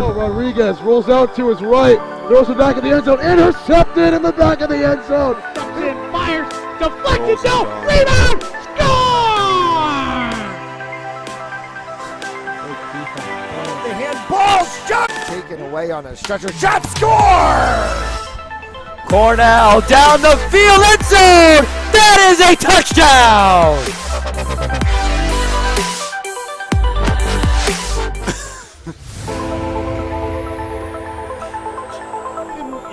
touchdown! Rodriguez rolls out to his right, throws it back in the end zone, intercepted in the back of the end zone. And fires, deflected, no, rebound, score! The handball shot taken away on a stretcher shot, score! Cornell down the field, end zone! That is a touchdown!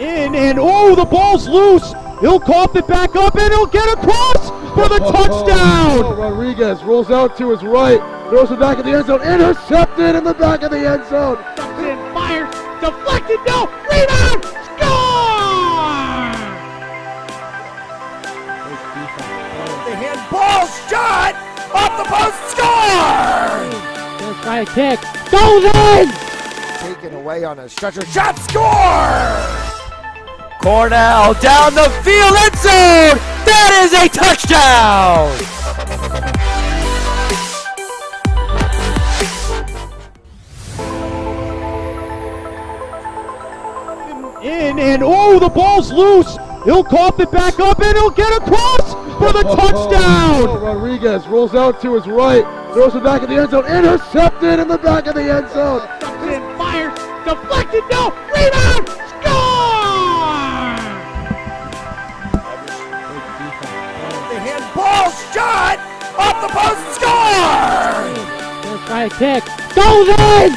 In and oh, the ball's loose. He'll cough it back up and he'll get across for the touchdown. Rodriguez rolls out to his right, throws it back in the end zone, intercepted in the back of the end zone. And fires, deflected, no, rebound, score! The handball shot off the post, score! Gonna try a kick, goes in! Taken away on a stretcher shot, score! Cornell down the field, end zone! That is a touchdown! In and oh, the ball's loose. He'll cough it back up and he'll get across for the touchdown. Rodriguez rolls out to his right, throws it back in the end zone, intercepted in the back of the end zone. And fires, deflected, no, rebound, score! The handball shot off the post, score! Gonna try a kick, goes in!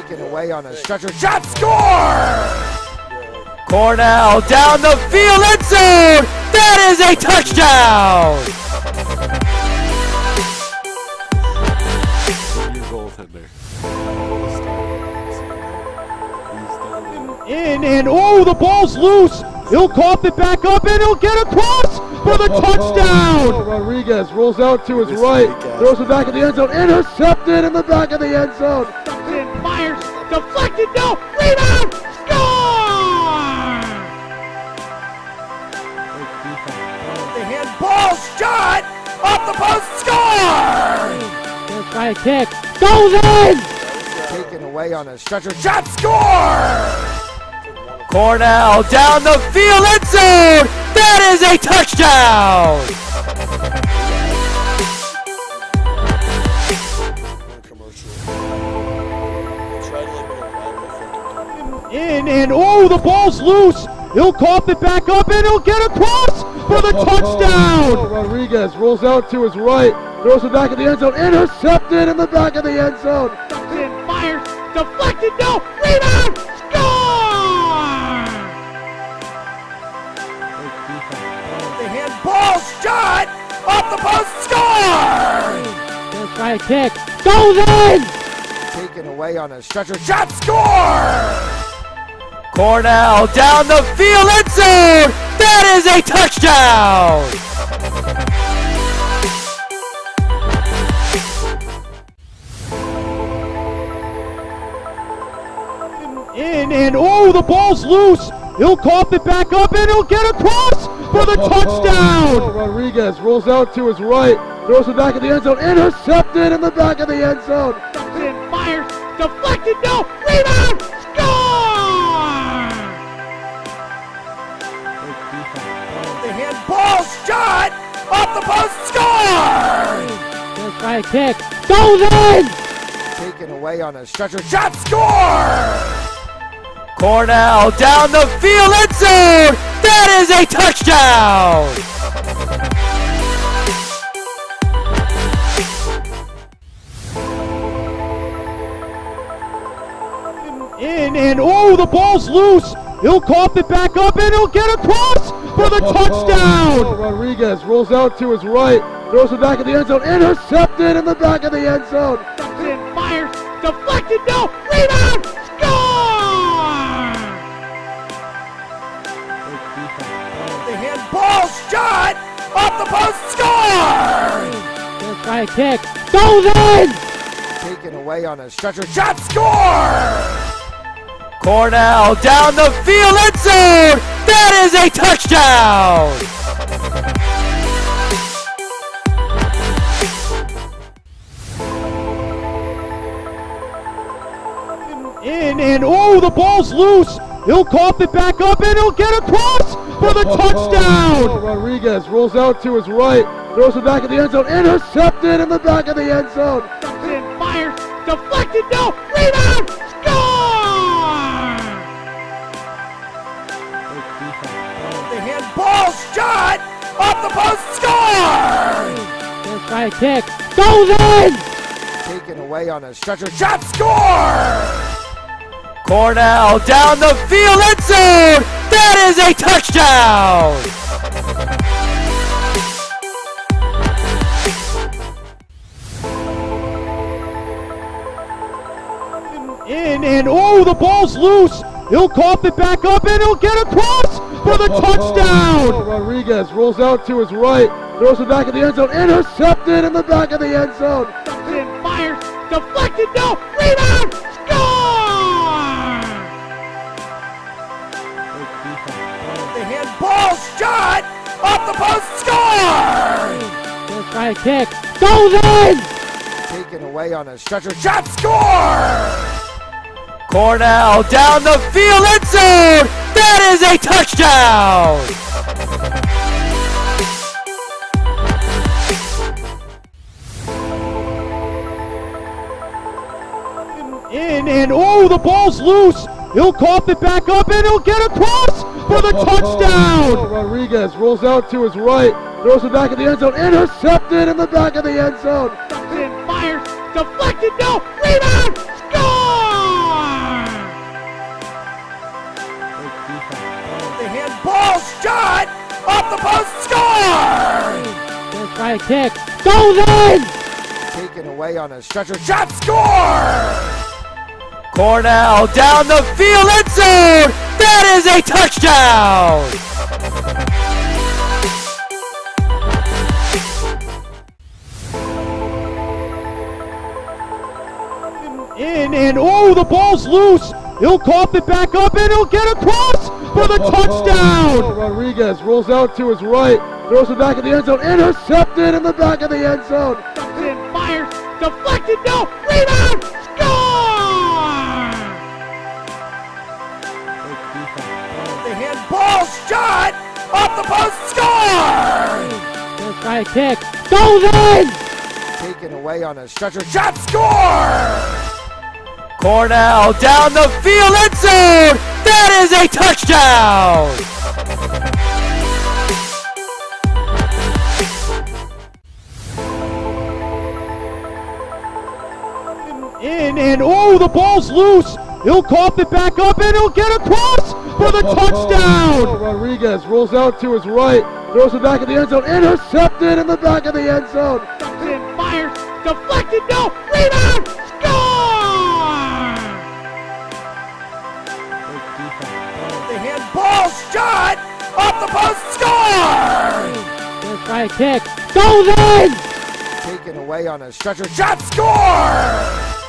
Taken away on a stretcher shot, score! Cornell down the field, end zone! That is a touchdown! In and oh, the ball's loose. He'll cough it back up and he'll get across for the touchdown. Rodriguez rolls out to his right, throws it back in the end zone, intercepted in the back of the end zone. And fires, deflected, no, rebound, score! The handball shot off the post, score! Gonna try a kick, goes in! Taken away on a stretcher shot, score! Cornell down the field, end zone! That is a touchdown! In and oh, the ball's loose. He'll cough it back up and he'll get across for the touchdown. Rodriguez rolls out to his right, throws it back in the end zone, intercepted in the back of the end zone. And fires, deflected, no, rebound, score! The handball shot off the post, score! Gonna try a kick, goes in! Taken away on a stretcher shot, score! Cornell down the field, end zone! That is a touchdown! In and oh, the ball's loose. He'll cough it back up and he'll get across for the touchdown. Rodriguez rolls out to his right, throws it back in the end zone, intercepted in the back of the end zone. And fires, deflected, no, rebound, score! The handball shot off the post, score! Gonna try a kick, goes in! Taken away on a stretcher shot, score! Cornell down the field, end zone! That is a touchdown! In and oh, the ball's loose. He'll cough it back up and he'll get across for the touchdown. Rodriguez rolls out to his right, throws it back in the end zone, intercepted in the back of the end zone. And fires, deflected, no, rebound, score! The handball shot off the post, score! Gonna try a kick, goes in! Taken away on a stretcher shot, score! Cornell down the field, end zone! That is a touchdown! in, and oh, the ball's loose. He'll cough it back up, and he'll get across for the touchdown. Rodriguez rolls out to his right, throws it back in the end zone, intercepted in the back of the end zone. And fires, deflected, no, rebound, score! The handball shot off the post, score! First try kick, goes in! Taken away on a stretcher, shot, score! Cornell down the field, end zone! That is a touchdown! In, and oh, the ball's loose. He'll cough it back up, and he'll get across for the touchdown. Rodriguez rolls out to his right, throws it back in the end zone, intercepted in the back of the end zone. And fires, deflected, no, rebound, score! The handball shot off the post, score! First try kick, goes in! Taken away on a stretcher, shot, score! Cornell down the field, end zone! That is a touchdown! In, and oh, the ball's loose. He'll cough it back up, and he'll get across for the touchdown. Rodriguez rolls out to his right, throws it back in the end zone, intercepted in the back of the end zone. And fires, deflected, no, rebound, score! The handball shot off the post, score! First try kick, goes in! Taken away on a stretcher, shot, score! Cornell down the field, end zone! That is a touchdown! In, and oh, the ball's loose. He'll cough it back up, and he'll get across for the touchdown. Rodriguez rolls out to his right, throws it back in the end zone, intercepted in the back of the end zone. And fires, deflected, no, rebound, score! The handball shot off the post, score! First try kick, goes in! Taken away on a stretcher, shot, score! Cornell down the field, end zone! That is a touchdown! In, and oh, the ball's loose. He'll cough it back up, and he'll get across for the touchdown. Rodriguez rolls out to his right, throws it back in the end zone, intercepted in the back of the end zone. And fires, deflected, no, rebound, score! The handball shot off the post, score! First try kick, goes in! Taken away on a stretcher, shot, score!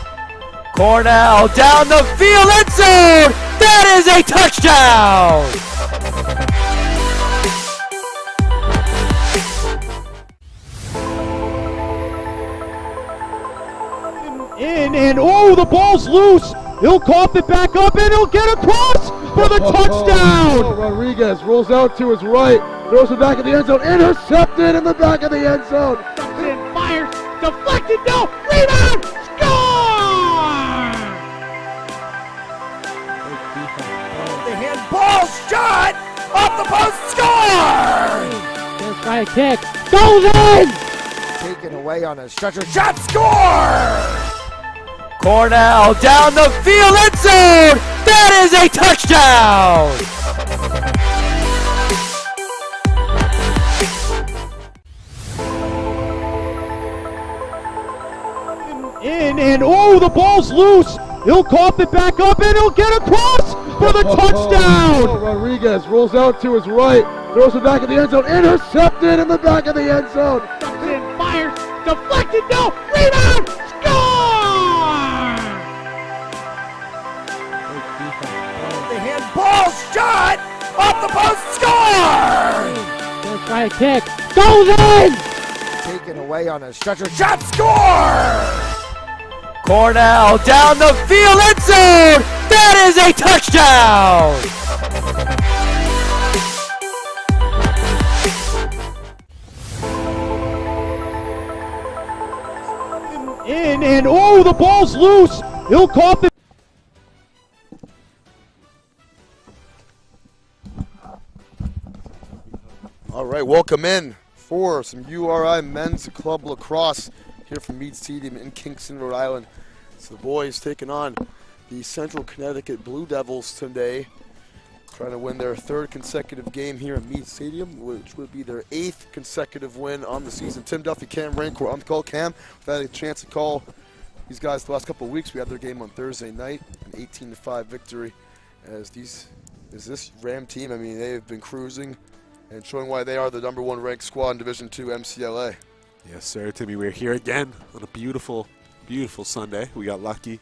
Cornell down the field, end zone! That is a touchdown! In, and oh, the ball's loose. He'll cough it back up, and he'll get across for the touchdown. Rodriguez rolls out to his right, throws it back in the end zone, intercepted in the back of the end zone. And fires, deflected, no, rebound, score! The handball shot off the post, score! First try kick, goes in! Taken away on a stretcher, shot, score! Cornell down the field, end zone! That is a touchdown! In, and oh, the ball's loose. He'll cough it back up, and he'll get across for the touchdown. Rodriguez rolls out to his right, throws it back in the end zone, intercepted in the back of the end zone. And fires, deflected, no, rebound, score! The handball shot off the post, score! First try kick, goes in! Taken away on a stretcher, shot, score! Cornell down the field, end zone! is a touchdown! In, and oh, the ball's loose. He'll cough it. All right, welcome in for some URI Men's Club Lacrosse here from Meade Stadium in Kingston, Rhode Island. So the boys taking on the Central Connecticut Blue Devils today, trying to win their third consecutive game here at Meade Stadium, which would be their 8th consecutive win on the season. Tim Duffy, Cam Rancourt on the call. Cam, we've had a chance to call these guys the last couple of weeks. We had their game on Thursday night, an 18-5 victory. As this Ram team, I mean, they have been cruising and showing why they are the #1 ranked squad in Division II MCLA. Yes, sir, Timmy. We're here again on a beautiful, beautiful Sunday. We got lucky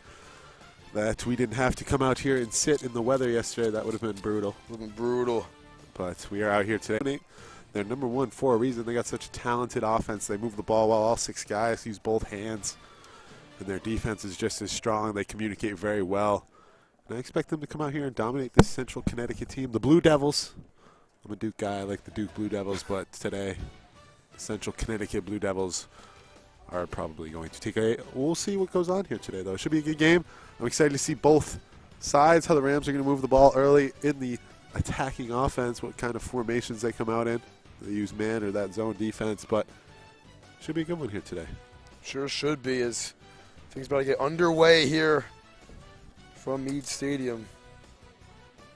that we didn't have to come out here and sit in the weather yesterday. That would have been brutal. Would have been brutal. But we are out here today. They're #1 for a reason. They got such a talented offense. They move the ball well. All 6 guys use both hands. And their defense is just as strong. They communicate very well. And I expect them to come out here and dominate this Central Connecticut team. The Blue Devils. I'm a Duke guy. I like the Duke Blue Devils. But today, the Central Connecticut Blue Devils are probably going to take a... We'll see what goes on here today, though. It should be a good game. I'm excited to see both sides, how the Rams are going to move the ball early in the attacking offense, what kind of formations they come out in. They use man or that zone defense, but should be a good one here today. Sure should be, as things about to get underway here from Meade Stadium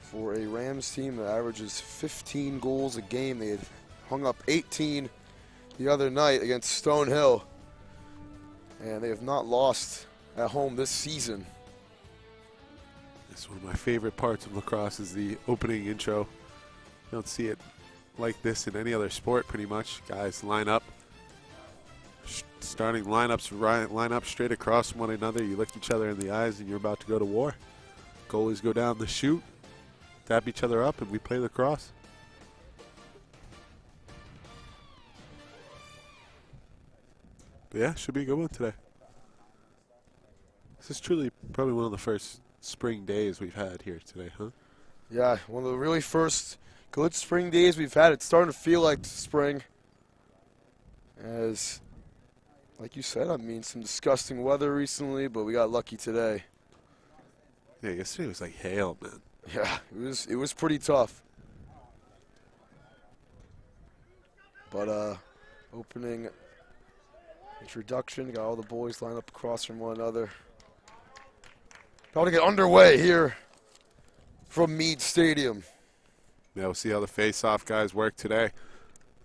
for a Rams team that averages 15 goals a game. They had hung up 18 the other night against Stonehill, and they have not lost at home this season. It's one of my favorite parts of lacrosse is the opening intro. You don't see it like this in any other sport pretty much. Guys line up, starting lineups line up straight across from one another. You look each other in the eyes and you're about to go to war. Goalies go down the chute, dab each other up, and we play lacrosse. But yeah, should be a good one today. This is truly probably one of the first spring days we've had here today, huh? Yeah, one of the really first good spring days we've had. It's starting to feel like spring. As, like you said, I mean, some disgusting weather recently, but we got lucky today. Yeah, yesterday was like hail, man. Yeah, it was pretty tough. But opening introduction, got all the boys lined up across from one another. About to get underway here from Meade Stadium. Yeah, we'll see how the face-off guys work today.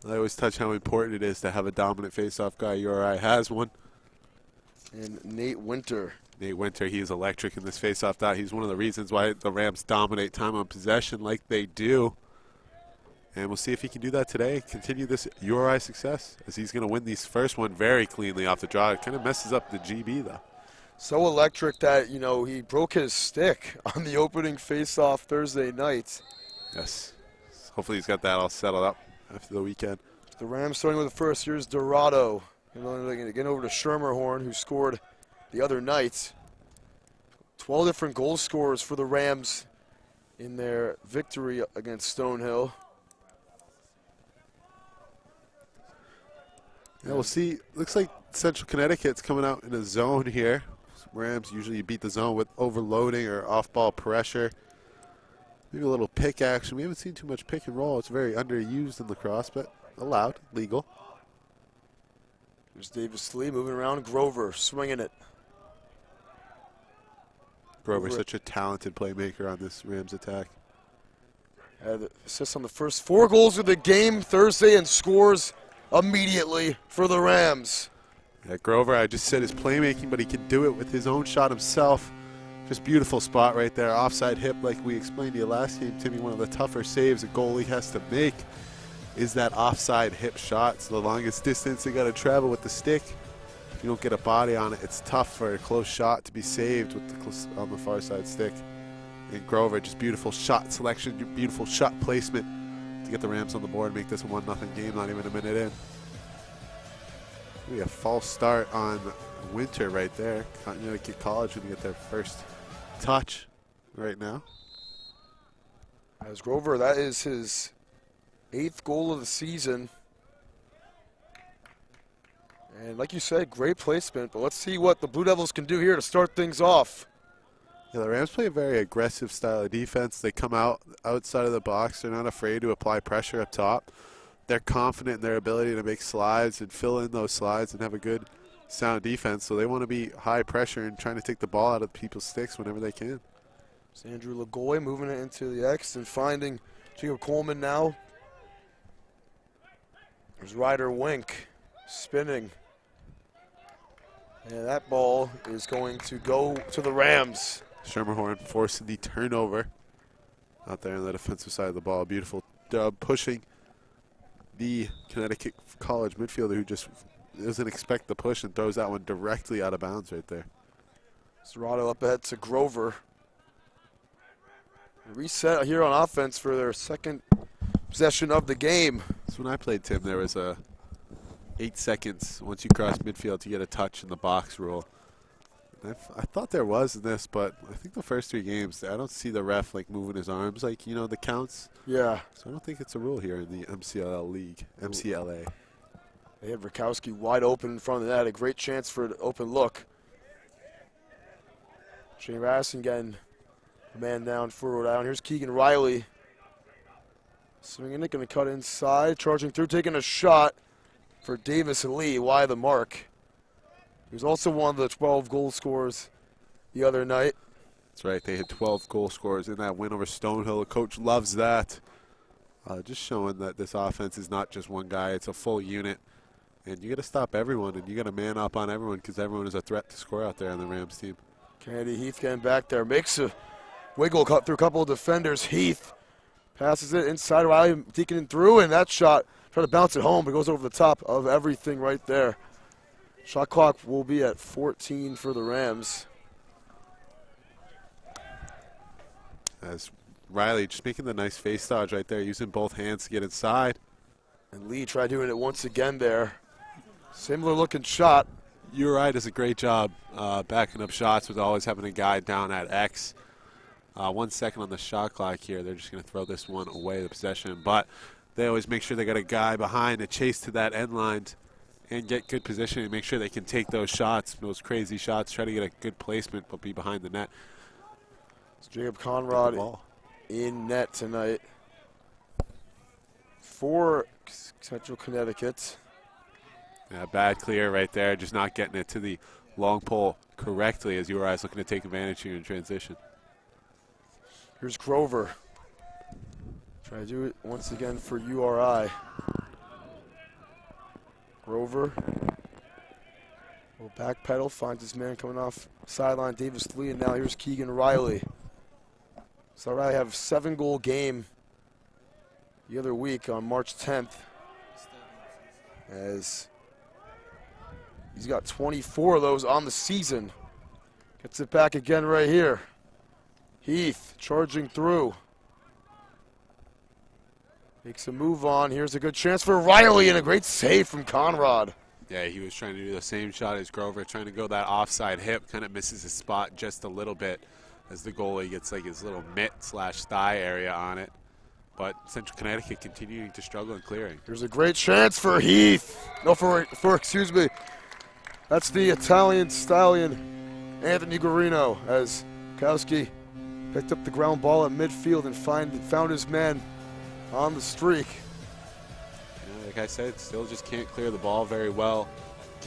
I always touch how important it is to have a dominant face-off guy. URI has one. And Nate Winter. Nate Winter, he is electric in this face-off dot. He's one of the reasons why the Rams dominate time on possession like they do. And we'll see if he can do that today, continue this URI success, as he's going to win these first one very cleanly off the draw. It kind of messes up the GB, though. So electric that, you know, he broke his stick on the opening face-off Thursday night. Yes. Hopefully he's got that all settled up after the weekend. The Rams starting with the first. Here's Dorado. Again over to Schermerhorn, who scored the other night. 12 different goal scorers for the Rams in their victory against Stonehill. Yeah, we'll see. Looks like Central Connecticut's coming out in a zone here. Rams usually beat the zone with overloading or off-ball pressure. Maybe a little pick action. We haven't seen too much pick and roll. It's very underused in lacrosse, but allowed, legal. There's Davis Lee moving around. Grover swinging it. Grover, such a talented playmaker on this Rams attack. Had assists on the first 4 goals of the game Thursday and scores immediately for the Rams. Yeah, Grover, I just said his playmaking, but he can do it with his own shot himself. Just beautiful spot right there. Offside hip, like we explained to you last game, Timmy, one of the tougher saves a goalie has to make is that offside hip shot. It's the longest distance they got to travel with the stick. If you don't get a body on it, it's tough for a close shot to be saved with on the far side stick. And Grover, just beautiful shot selection, beautiful shot placement to get the Rams on the board and make this a 1-0 game, not even a minute in. Maybe a false start on Winter right there. Connecticut College going to get their first touch right now. As Grover, that is his 8th goal of the season. And like you said, great placement, but let's see what the Blue Devils can do here to start things off. Yeah, the Rams play a very aggressive style of defense. They come out outside of the box. They're not afraid to apply pressure up top. They're confident in their ability to make slides and fill in those slides and have a good, sound defense. So they want to be high pressure and trying to take the ball out of people's sticks whenever they can. It's Andrew Lagoy moving it into the X and finding Jacob Coleman now. There's Ryder Wink spinning. And that ball is going to go to the Rams. Schermerhorn forcing the turnover out there on the defensive side of the ball. Beautiful pushing the Connecticut College midfielder who just doesn't expect the push and throws that one directly out of bounds right there. Serrato up ahead to Grover. Reset here on offense for their second possession of the game. So when I played, Tim, there was a 8 seconds once you cross midfield to get a touch in the box rule. I thought there was in this, but I think the first 3 games, I don't see the ref like moving his arms like, you know, the counts. Yeah. So I don't think it's a rule here in the MCLA league, MCLA. They had Rakowski wide open in front of the net, a great chance for an open look. Shane Rasson getting a man down for Rhode Island. Here's Keegan Riley. Swinging it, going to cut inside, charging through, taking a shot for Davis and Lee, wide the mark. He was also one of the 12 goal scorers the other night. That's right. They had 12 goal scorers in that win over Stonehill. The coach loves that. Just showing that this offense is not just one guy. It's a full unit. And you got to stop everyone, and you got to man up on everyone because everyone is a threat to score out there on the Rams team. Kennedy Heath getting back there. Makes a wiggle cut through a couple of defenders. Heath passes it inside. Riley taking it through, and that shot, trying to bounce it home, but goes over the top of everything right there. Shot clock will be at 14 for the Rams. As Riley just making the nice face dodge right there, using both hands to get inside. And Lee tried doing it once again there. Similar looking shot. URI does a great job backing up shots with always having a guy down at X. 1 second on the shot clock here. They're just going to throw this one away, the possession. But they always make sure they got a guy behind to chase to that end line and get good position and make sure they can take those shots, those crazy shots, try to get a good placement but be behind the net. It's Jacob Conrad in net tonight for Central Connecticut. Yeah, bad clear right there, just not getting it to the long pole correctly as URI is looking to take advantage here in transition. Here's Grover. Try to do it once again for URI. Grover will back pedal, finds his man coming off sideline, Davis Lee, and now here's Keegan Riley. So Riley have a 7-goal game the other week on March 10th. As he's got 24 of those on the season. Gets it back again right here. Heath charging through. Makes a move on. Here's a good chance for Riley and a great save from Conrad. Yeah, he was trying to do the same shot as Grover, trying to go that offside hip, kind of misses his spot just a little bit as the goalie gets like his little mitt/thigh area on it. But Central Connecticut continuing to struggle in clearing. Here's a great chance for Heath. No, excuse me. That's the Italian stallion, Anthony Guarino, as Kowski picked up the ground ball at midfield and found his man on the streak. Yeah, like I said, still just can't clear the ball very well.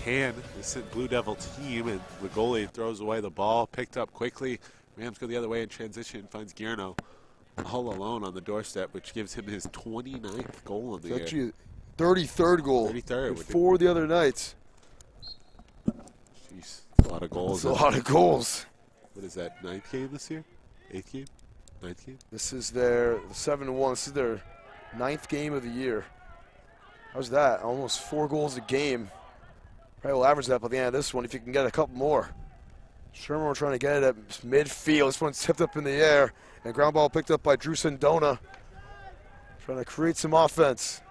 This Blue Devil team, and the goalie throws away the ball, picked up quickly. Rams go the other way in transition, finds Guarino all alone on the doorstep, which gives him his 29th goal of the year. Actually, 33rd goal. 33rd. Before the other nights. Jeez, a lot of goals. That's a lot of goals. What is that, 9th game this year? 8th game? 9th game? This is their 7-1. This is their 9th game of the year. How's that? Almost 4 goals a game. Probably will average that by the end of this one if you can get a couple more. Sherman trying to get it at midfield. This one's tipped up in the air. And ground ball picked up by Drew Sindona. Trying to create some offense.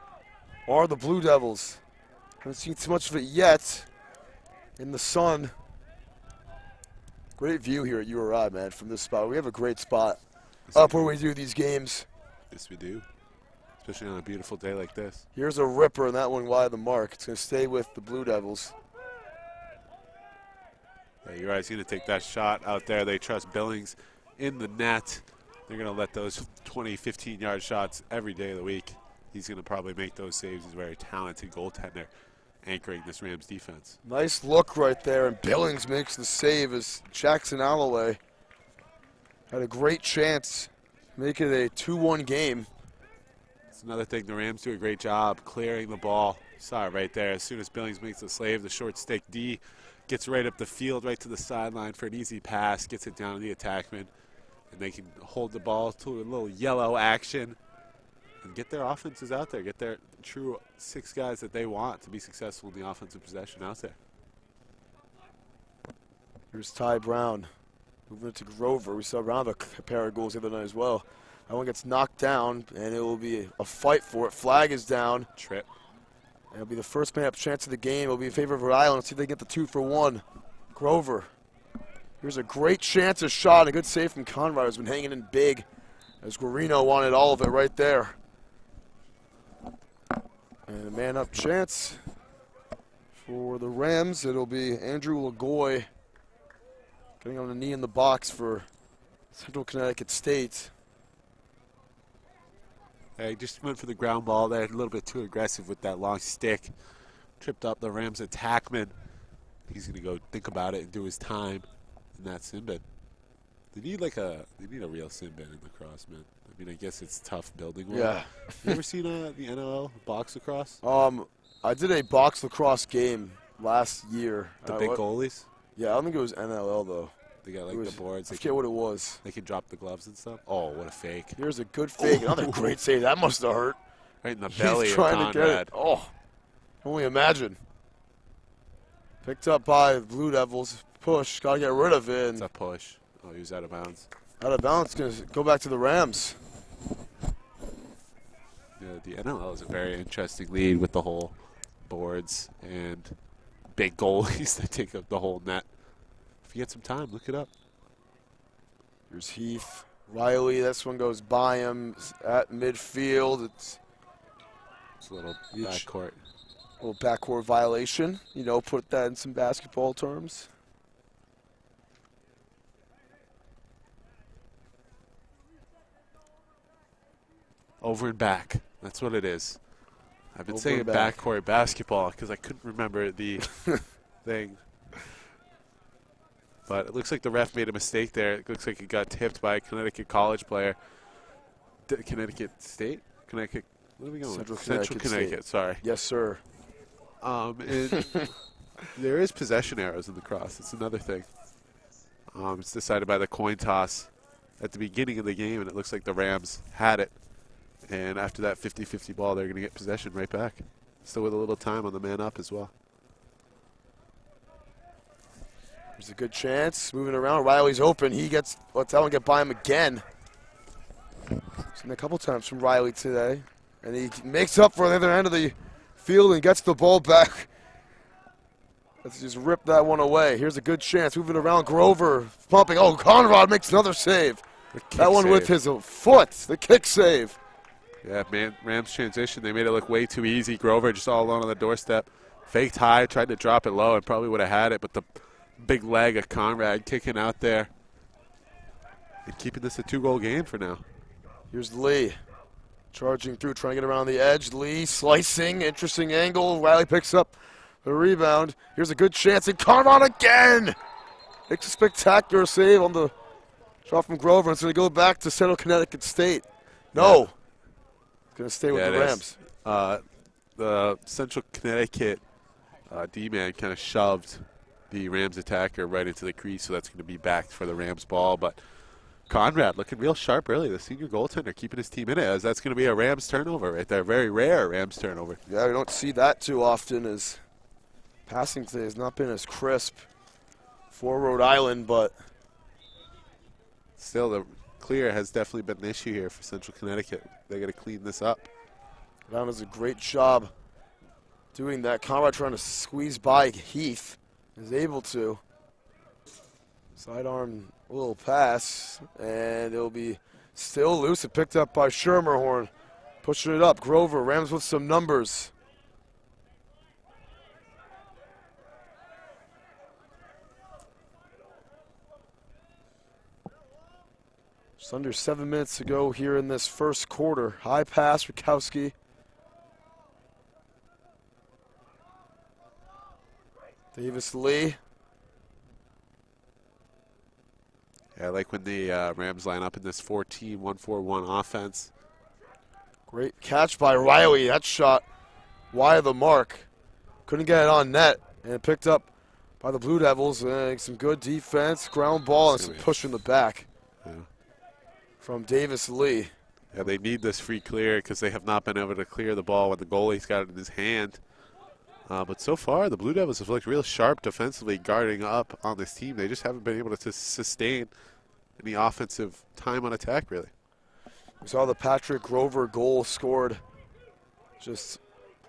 Are the Blue Devils. Haven't seen too much of it yet in the sun. Great view here at URI, man, from this spot. We have a great spot Yes, up where we do these games. Yes, we do. Especially on a beautiful day like this. Here's a ripper, and that one wide of the mark. It's going to stay with the Blue Devils. Yeah, URI's going to take that shot out there. They trust Billings in the net. They're going to let those 20, 15-yard shots every day of the week. He's going to probably make those saves. He's a very talented goaltender anchoring this Rams defense. Nice look right there, and Billings makes the save as Jackson Alloway had a great chance to make it a 2-1 game. It's another thing. The Rams do a great job clearing the ball. Saw it right there. As soon as Billings makes the save, the short stick D gets right up the field, right to the sideline for an easy pass, gets it down to the attackman, and they can hold the ball to a little yellow action and get their offenses out there, get their true 6 guys that they want to be successful in the offensive possession out there. Here's Ty Brown moving it to Grover. We saw Brown have a pair of goals the other night as well. That one gets knocked down, and it will be a fight for it. Flag is down. Trip. And it'll be the first man up chance of the game. It'll be in favor of Rhode Island. Let's see if they get the 2-for-1. Grover. Here's a great chance, a shot, a good save from Conrad, who's been hanging in big, as Guarino wanted all of it right there. And a man-up chance for the Rams. It'll be Andrew Lagoy getting on the knee in the box for Central Connecticut State. He just went for the ground ball there, a little bit too aggressive with that long stick. Tripped up the Rams attackman. He's going to go think about it and do his time in that sin bin. They need a real sin bin in lacrosse, man. I mean, I guess it's tough building one. Yeah. You ever seen the NLL box lacrosse? I did a box lacrosse game last year. The big goalies? Yeah, I don't think it was NLL though. They got like the boards. I forget what it was. They can drop the gloves and stuff. Oh, what a fake. Here's a good fake. Another great save. That must have hurt. Right in the belly He's of trying to get it. Conrad. Oh, only imagine. Picked up by the Blue Devils. Push. Got to get rid of it. It's a push. Oh, he was out of bounds. Out of bounds. Going to go back to the Rams. Yeah, the NLL is a very interesting league with the whole boards and big goalies that take up the whole net. If you get some time, look it up. Here's Heath. Riley, this one goes by him at midfield. It's a little backcourt. A little backcourt violation. You know, put that in some basketball terms. Over and back. That's what it is. I've been saying back. backcourt basketball because I couldn't remember the thing. But it looks like the ref made a mistake there. It looks like it got tipped by a Connecticut college player. Connecticut State? Connecticut. What are we going with? Central Connecticut, sorry. Yes, sir. And there is possession arrows in the cross. It's another thing. It's decided by the coin toss at the beginning of the game, and it looks like the Rams had it. And after that 50-50 ball, they're going to get possession right back. Still with a little time on the man up as well. There's a good chance. Moving around. Riley's open. He gets, that one get by him again. Seen a couple times from Riley today. And he makes up for the other end of the field and gets the ball back. Let's just rip that one away. Here's a good chance. Moving around. Grover pumping. Oh, Conrad makes another save. That one with his foot. The kick save. Yeah, man, Rams transition. They made it look way too easy. Grover just all alone on the doorstep. Faked high, tried to drop it low, and probably would have had it, but the big leg of Conrad kicking out there and keeping this a 2-goal game for now. Here's Lee charging through, trying to get around the edge. Lee slicing, interesting angle. Riley picks up the rebound. Here's a good chance, and Conrad again makes a spectacular save on the shot from Grover. It's going to go back to Central Connecticut State. No. It's going to stay with the Rams. The Central Connecticut D-man kind of shoved the Rams attacker right into the crease, so that's going to be back for the Rams ball. But Conrad looking real sharp, really. The senior goaltender keeping his team in it, as that's going to be a Rams turnover right there. Very rare Rams turnover. Yeah, we don't see that too often, as passing today has not been as crisp for Rhode Island, but still the clear has definitely been an issue here for Central Connecticut. They got to clean this up. Brown does a great job doing that. Conrad trying to squeeze by Heath. Is able to. Sidearm little pass, and it'll be still loose. It picked up by Schermerhorn. Pushing it up. Grover, Rams with some numbers. Just under 7 minutes to go here in this first quarter. High pass, Rakowski. Davis Lee. Yeah, I like when the Rams line up in this 4-1-4-1 offense. Great catch by Riley. That shot wide of the mark. Couldn't get it on net. And it picked up by the Blue Devils. Some good defense, ground ball, and some push in the back from Davis Lee. Yeah, they need this free clear because they have not been able to clear the ball when the goalie's got it in his hand. But so far, the Blue Devils have looked real sharp defensively guarding up on this team. They just haven't been able to sustain any offensive time on attack, really. We saw the Patrick Grover goal scored just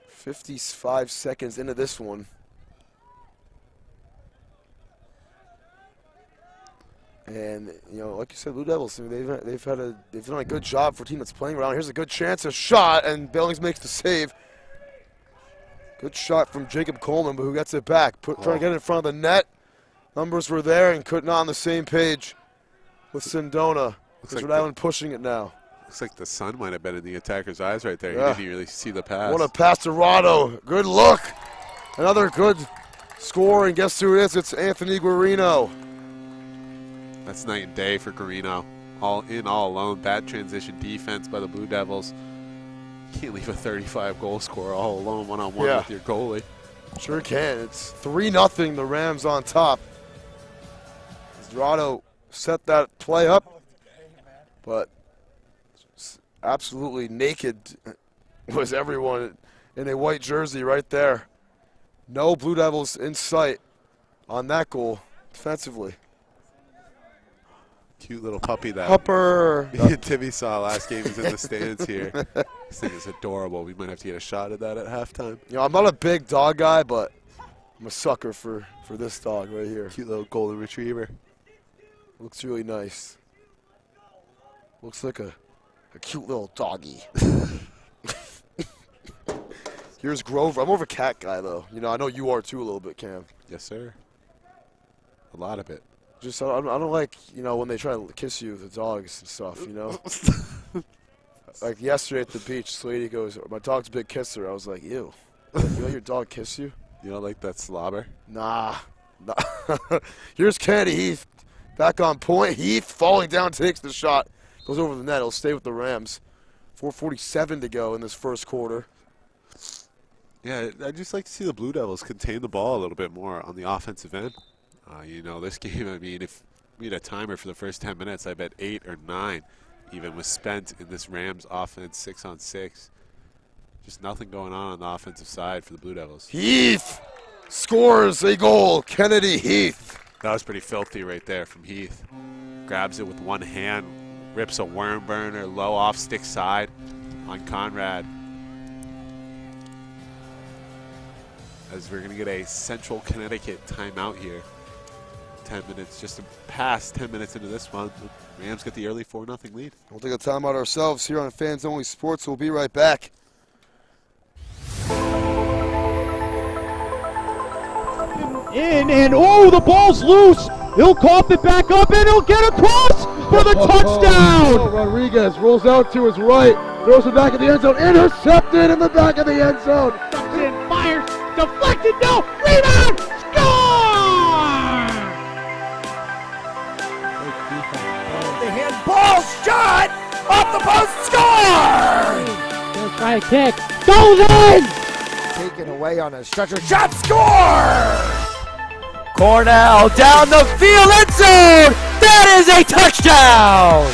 55 seconds into this one. And, you know, like you said, Blue Devils, I mean, they've done a good job for a team that's playing around. Here's a good chance, a shot, and Billings makes the save. Good shot from Jacob Coleman, but who gets it back? Trying to get it in front of the net. Numbers were there and could not on the same page with Sindona. Looks like Rhode Island pushing it now. Looks like the sun might have been in the attacker's eyes right there. Yeah. He didn't really see the pass. What a pass to Rado. Good look. Another good score, and guess who it is? It's Anthony Guarino. That's night and day for Guarino. All in, all alone. Bad transition defense by the Blue Devils. Can't leave a 35-goal scorer all alone one-on-one with your goalie. Sure can. It's 3-0, the Rams on top. Rado set that play up, but absolutely naked was everyone in a white jersey right there. No Blue Devils in sight on that goal defensively. Cute little puppy that Hupper. Timmy saw last game. He's in the stands here. This thing is adorable. We might have to get a shot at that at halftime. You know, I'm not a big dog guy, but I'm a sucker for this dog right here. Cute little golden retriever. Looks really nice. Looks like a cute little doggy. Here's Grover. I'm more of a cat guy, though. You know, I know you are too a little bit, Cam. Yes, sir. A lot of it. Just I don't like, you know, when they try to kiss you with the dogs and stuff, you know. Like yesterday at the beach, this lady goes, "My dog's a big kisser." I was like, "Ew, you let your dog kiss you?" You don't like that slobber? Nah. Here's Kennedy Heath back on point. Heath falling down, takes the shot, goes over the net. He'll stay with the Rams. 4:47 to go in this first quarter. Yeah, I'd just like to see the Blue Devils contain the ball a little bit more on the offensive end. You know, this game, I mean, if we had a timer for the first 10 minutes, I bet 8 or 9 even was spent in this Rams offense 6-on-6. Just nothing going on the offensive side for the Blue Devils. Heath scores a goal. Kennedy Heath. That was pretty filthy right there from Heath. Grabs it with one hand, rips a worm burner low off stick side on Conrad. As we're going to get a Central Connecticut timeout here. 10 minutes, just past 10 minutes into this one. The Rams get the early 4-0 lead. We'll take a timeout ourselves here on Fans Only Sports. We'll be right back. And oh, the ball's loose. He'll cough it back up, and he'll get across for the touchdown. Rodriguez rolls out to his right, throws it back in the end zone, intercepted in the back of the end zone. And fires, deflected, no, rebound, score! The handball shot off the post, score! Gonna try a kick, goes in! Taken away on a stretcher, shot, score! Cornell down the field, end zone! That is a touchdown!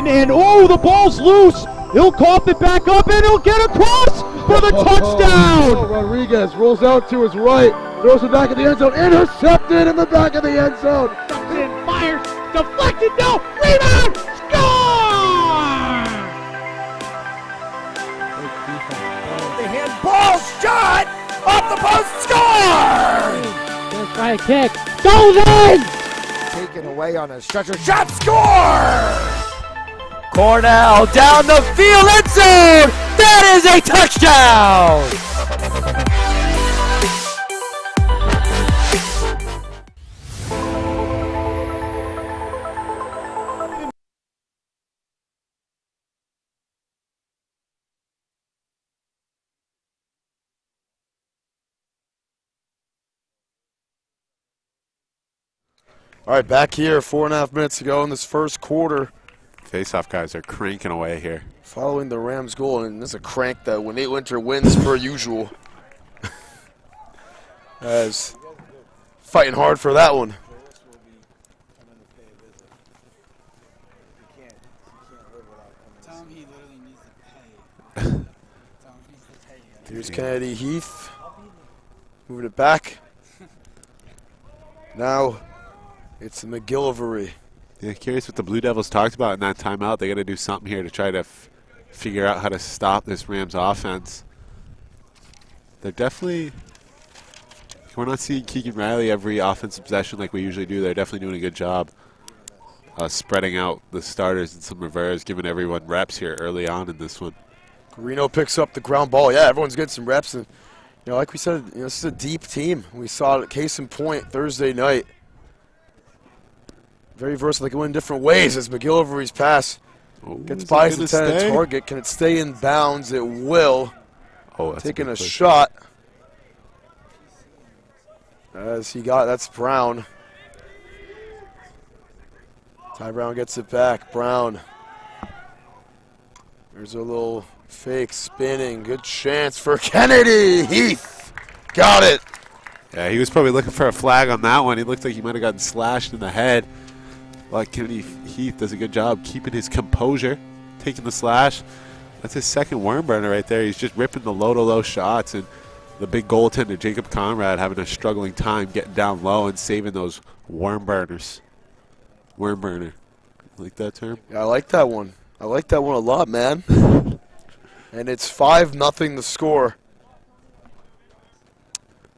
And oh, the ball's loose. He'll cough it back up, and he'll get across for the touchdown. Rodriguez rolls out to his right, throws it back in the end zone, intercepted in the back of the end zone. And fires, deflected, no, rebound, score! shot! Off the post, score! Just right kick. Goes in! Taken away on a stretcher, shot, score! Cornell down the field, end zone! That is a touchdown! All right, back here, 4.5 minutes to go in this first quarter. Face-off guys are cranking away here. Following the Rams' goal, and this is a crank that when Nate Winter wins per usual. As fighting hard for that one. Here's Kennedy Heath. Moving it back. Now it's the McGillivray. Yeah, curious what the Blue Devils talked about in that timeout. They got to do something here to try to figure out how to stop this Rams offense. They're definitely, we're not seeing Keegan Riley every offensive possession like we usually do. They're definitely doing a good job spreading out the starters in some reverse, giving everyone reps here early on in this one. Guarino picks up the ground ball. Yeah, everyone's getting some reps. And, like we said, this is a deep team. We saw it, case in point, Thursday night. Very versatile. They can win different ways as McGillivray's pass gets by his intended target. Can it stay in bounds? It will. Oh, that's taking a shot. As he got, that's Brown. Ty Brown gets it back. Brown. There's a little fake spinning. Good chance for Kennedy Heath. Got it. Yeah, he was probably looking for a flag on that one. He looked like he might have gotten slashed in the head. But Kennedy Heath does a good job keeping his composure, taking the slash. That's his second worm burner right there. He's just ripping the low-to-low shots. And the big goaltender, Jacob Conrad, having a struggling time getting down low and saving those worm burners. Worm burner. Like that term? Yeah, I like that one. I like that one a lot, man. And it's 5-0 the score.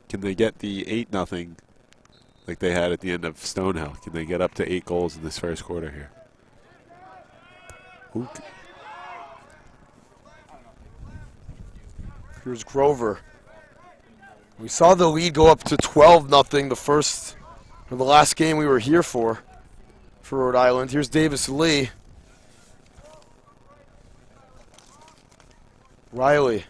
Can they get the 8-0 like they had at the end of Stonehill? Can they get up to 8 goals in this first quarter here? Ooh. Here's Grover. We saw the lead go up to 12-0 the last game we were here for Rhode Island. Here's Davis Lee. Riley.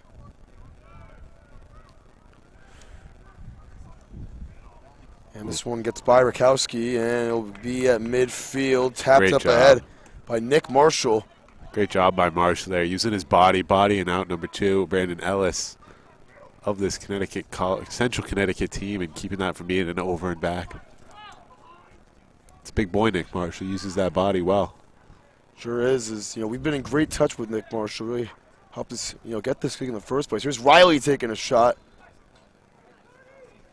And this one gets by Rakowski, and it'll be at midfield, tapped Great up job. ahead by Nick Marshall. Great job by Marshall there, using his body and out number 2, Brandon Ellis of this Central Connecticut team, and keeping that from being an over and back. It's a big boy, Nick Marshall, uses that body well. Sure is. We've been in great touch with Nick Marshall. Really helped us, get this kick in the first place. Here's Riley taking a shot.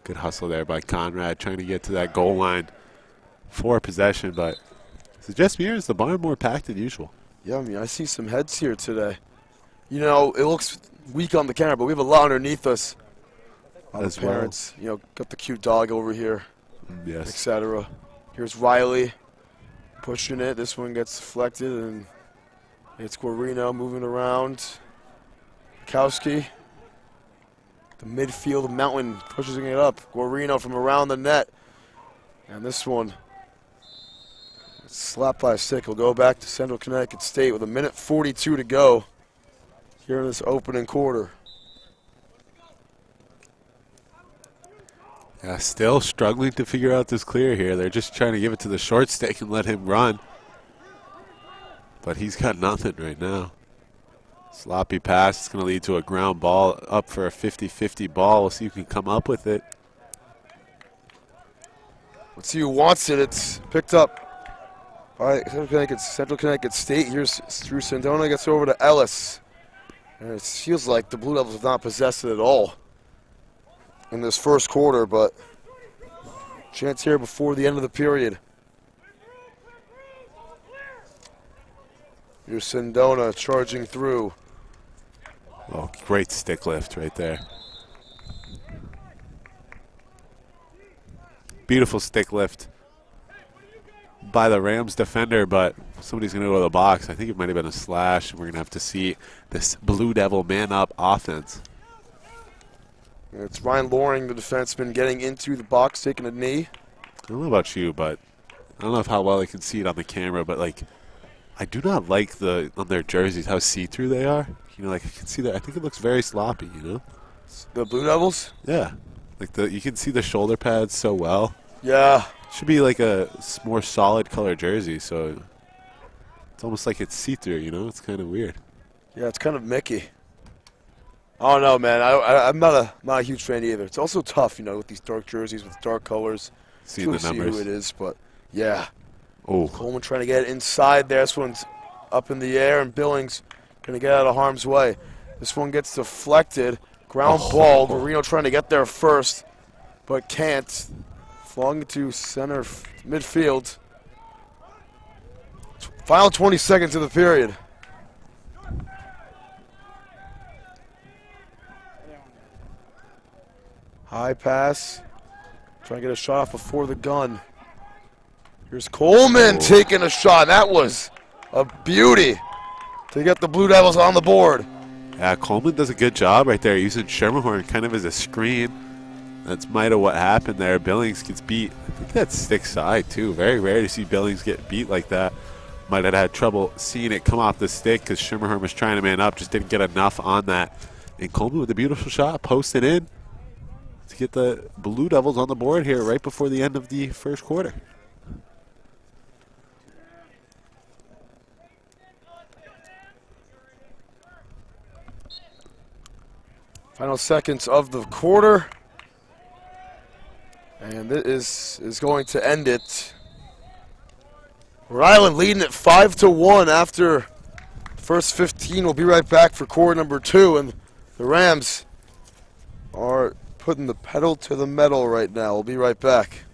Good hustle there by Conrad, trying to get to that goal line for possession, but is it just me or is the barn more packed than usual? Yeah, I see some heads here today. It looks weak on the camera, but we have a lot underneath us. As the parents, got the cute dog over here, yes, etc. Here's Riley pushing it. This one gets deflected, and it's Guarino moving around. Kowski. The midfield mountain pushes it up. Guarino from around the net. And this one, slapped by a stick, will go back to Central Connecticut State with 1:42 to go here in this opening quarter. Yeah, still struggling to figure out this clear here. They're just trying to give it to the short stick and let him run. But he's got nothing right now. Sloppy pass. It's going to lead to a ground ball up for a 50-50 ball. We'll see who can come up with it. Let's see who wants it. It's picked up by Central Connecticut State. Here's Drew Sandona, gets over to Ellis. And it feels like the Blue Devils have not possessed it at all in this first quarter, but chance here before the end of the period. Here's Sandona charging through. Oh, great stick lift right there. Beautiful stick lift by the Rams defender, but somebody's going to go to the box. I think it might have been a slash, and we're going to have to see this Blue Devil man-up offense. It's Ryan Loring, the defenseman, getting into the box, taking a knee. I don't know about you, but I don't know how well I can see it on the camera, but, like, I do not like on their jerseys how see-through they are. You know, like, I can see that. I think it looks very sloppy, you know? The Blue Devils? Yeah. Like, you can see the shoulder pads so well. Yeah. Should be like a more solid color jersey, so it's almost like it's see-through, you know? It's kind of weird. Yeah, it's kind of Mickey. I don't know, man. I'm not a huge fan either. It's also tough, you know, with these dark jerseys with dark colors. Seeing the numbers. See who it is, but yeah. Oh. Coleman trying to get it inside there. This one's up in the air, and Billings going to get out of harm's way. This one gets deflected. Ground ball. Marino trying to get there first, but can't. Flung to center midfield. Final 20 seconds of the period. High pass. Trying to get a shot off before the gun. Here's Coleman taking a shot. That was a beauty to get the Blue Devils on the board. Yeah, Coleman does a good job right there, using Schermerhorn kind of as a screen. That's might have what happened there. Billings gets beat. I think that's stick side, too. Very rare to see Billings get beat like that. Might have had trouble seeing it come off the stick because Schermerhorn was trying to man up, just didn't get enough on that. And Coleman with a beautiful shot, posted in to get the Blue Devils on the board here right before the end of the first quarter. Final seconds of the quarter. And this is going to end it. Rhode Island leading it 5-1 after the first 15. We'll be right back for quarter number 2. And the Rams are putting the pedal to the metal right now. We'll be right back.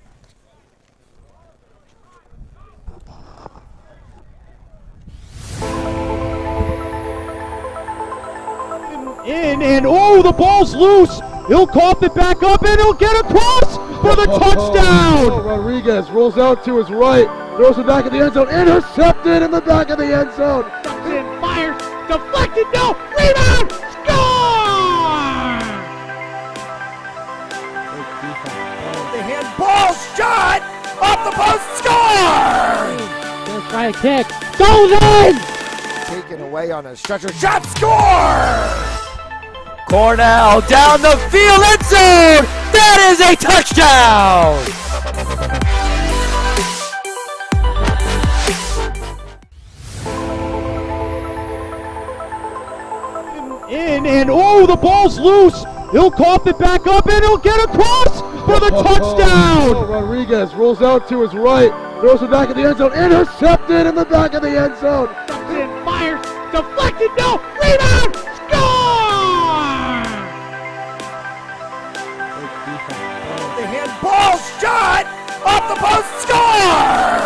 And oh, the ball's loose. He'll cough it back up, and he'll get across for the touchdown. Rodriguez rolls out to his right, throws it back in the end zone, intercepted in the back of the end zone. And fires, deflected, no, rebound, score! The handball shot off the post, score! Gonna try a kick, goes in! Taken away on a stretcher, shot, score! Cornell down the field, end zone! That is a touchdown! And oh, the ball's loose. He'll cough it back up, and he'll get across for the touchdown. Rodriguez rolls out to his right, throws it back in the end zone, intercepted in the back of the end zone. And fires, deflected, no, rebound, score! The handball shot off the post, score!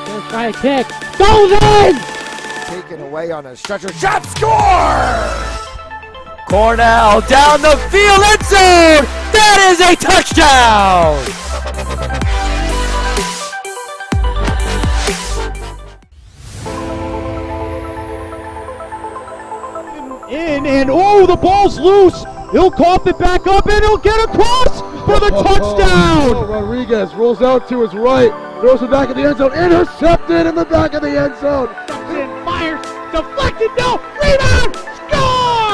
Gonna try a kick, goes in! Taken away on a stretcher, shot, score! Cornell down the field, end zone! That is a touchdown! And oh, the ball's loose. He'll cough it back up, and he'll get across for the touchdown. Rodriguez rolls out to his right, throws it back in the end zone, intercepted in the back of the end zone. And fires, deflected, no, rebound, score!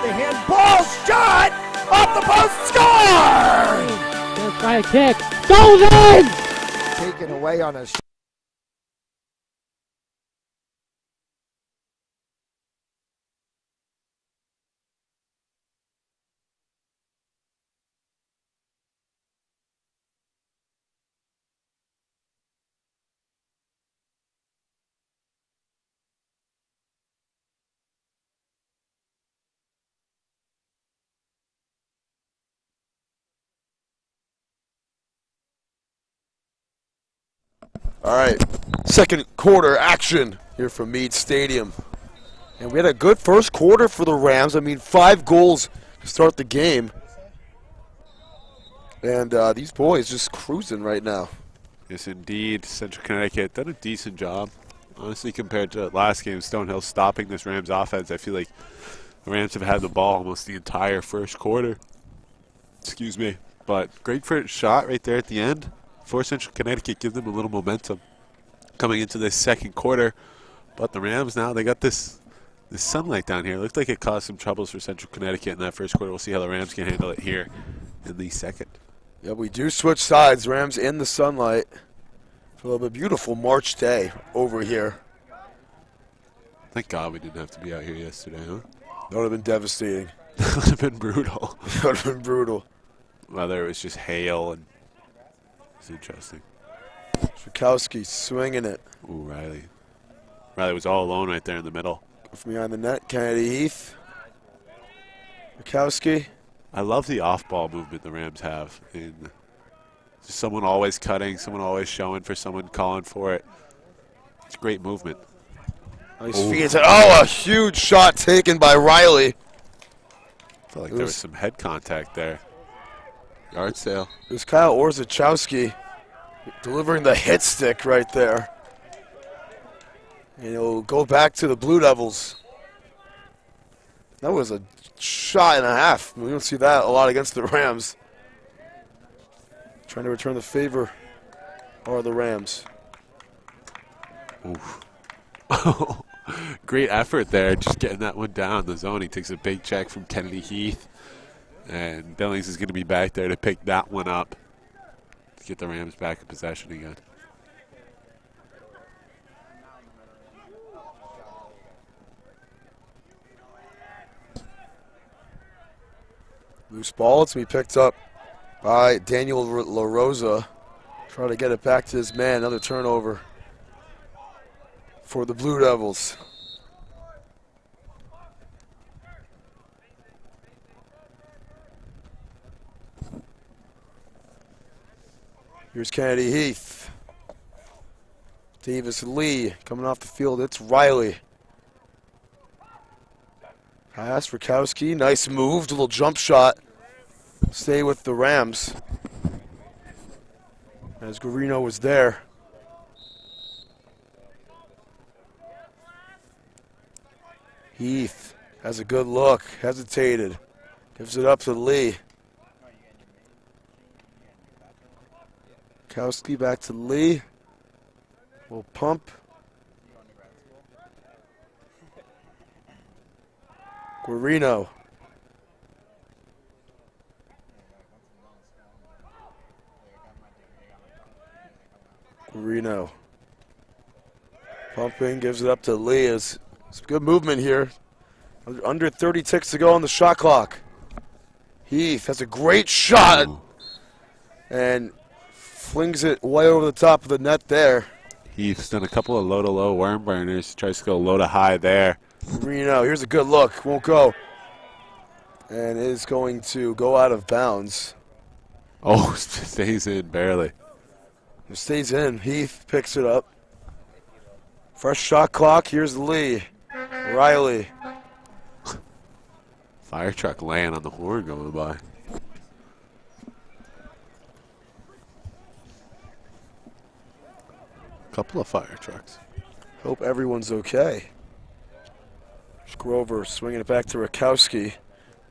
The handball shot off the post, score! Gonna try a kick, goes in! Taken away on a All right, second quarter action here from Meade Stadium. And we had a good first quarter for the Rams. I mean, 5 goals to start the game. And these boys just cruising right now. Yes, indeed. Central Connecticut done a decent job. Honestly, compared to last game, Stonehill stopping this Rams offense, I feel like the Rams have had the ball almost the entire first quarter. Excuse me. But great first shot right there at the end. For Central Connecticut, give them a little momentum coming into this second quarter. But the Rams now, they got this sunlight down here. It looked like it caused some troubles for Central Connecticut in that first quarter. We'll see how the Rams can handle it here in the second. Yeah, we do switch sides. Rams in the sunlight for a little bit. Beautiful March day over here. Thank God we didn't have to be out here yesterday, huh? That would have been devastating. That would have been brutal. That would have been brutal. Whether it was just hail and it's interesting. Schwikowski swinging it. Ooh, Riley. Riley was all alone right there in the middle. From behind the net, Kennedy Heath. Schwikowski. I love the off-ball movement the Rams have. Just someone always cutting, someone always showing for someone calling for it. It's great movement. Nice feet. Oh, a huge shot taken by Riley. I felt like there was some head contact there. Yard sale. It was Kyle Orzechowski delivering the hit stick right there. And he'll go back to the Blue Devils. That was a shot and a half. We don't see that a lot against the Rams. Trying to return the favor are the Rams. Oof. Great effort there, just getting that one down the zone. He takes a big check from Kennedy Heath. And Billings is going to be back there to pick that one up to get the Rams back in possession again. Loose ball. It's going to be picked up by Daniel LaRosa. Trying to get it back to his man. Another turnover for the Blue Devils. Here's Kennedy Heath. Davis Lee coming off the field. It's Riley. Pass, Rakowski. Nice move. A little jump shot. Stay with the Rams. As Guarino was there. Heath has a good look. Hesitated. Gives it up to Lee. Kowski back to Lee. Will pump. Guarino. Guarino. Pumping, gives it up to Lee. It's good movement here. Under 30 ticks to go on the shot clock. Heath has a great shot. And flings it way over the top of the net there. Heath's done a couple of low-to-low worm burners. Tries to go low-to-high there. Reno, here's a good look. Won't go. And is going to go out of bounds. Oh, stays in barely. It stays in. Heath picks it up. Fresh shot clock. Here's Lee. Riley. Fire truck laying on the horn going by. Couple of fire trucks. Hope everyone's okay. There's Grover swinging it back to Rakowski.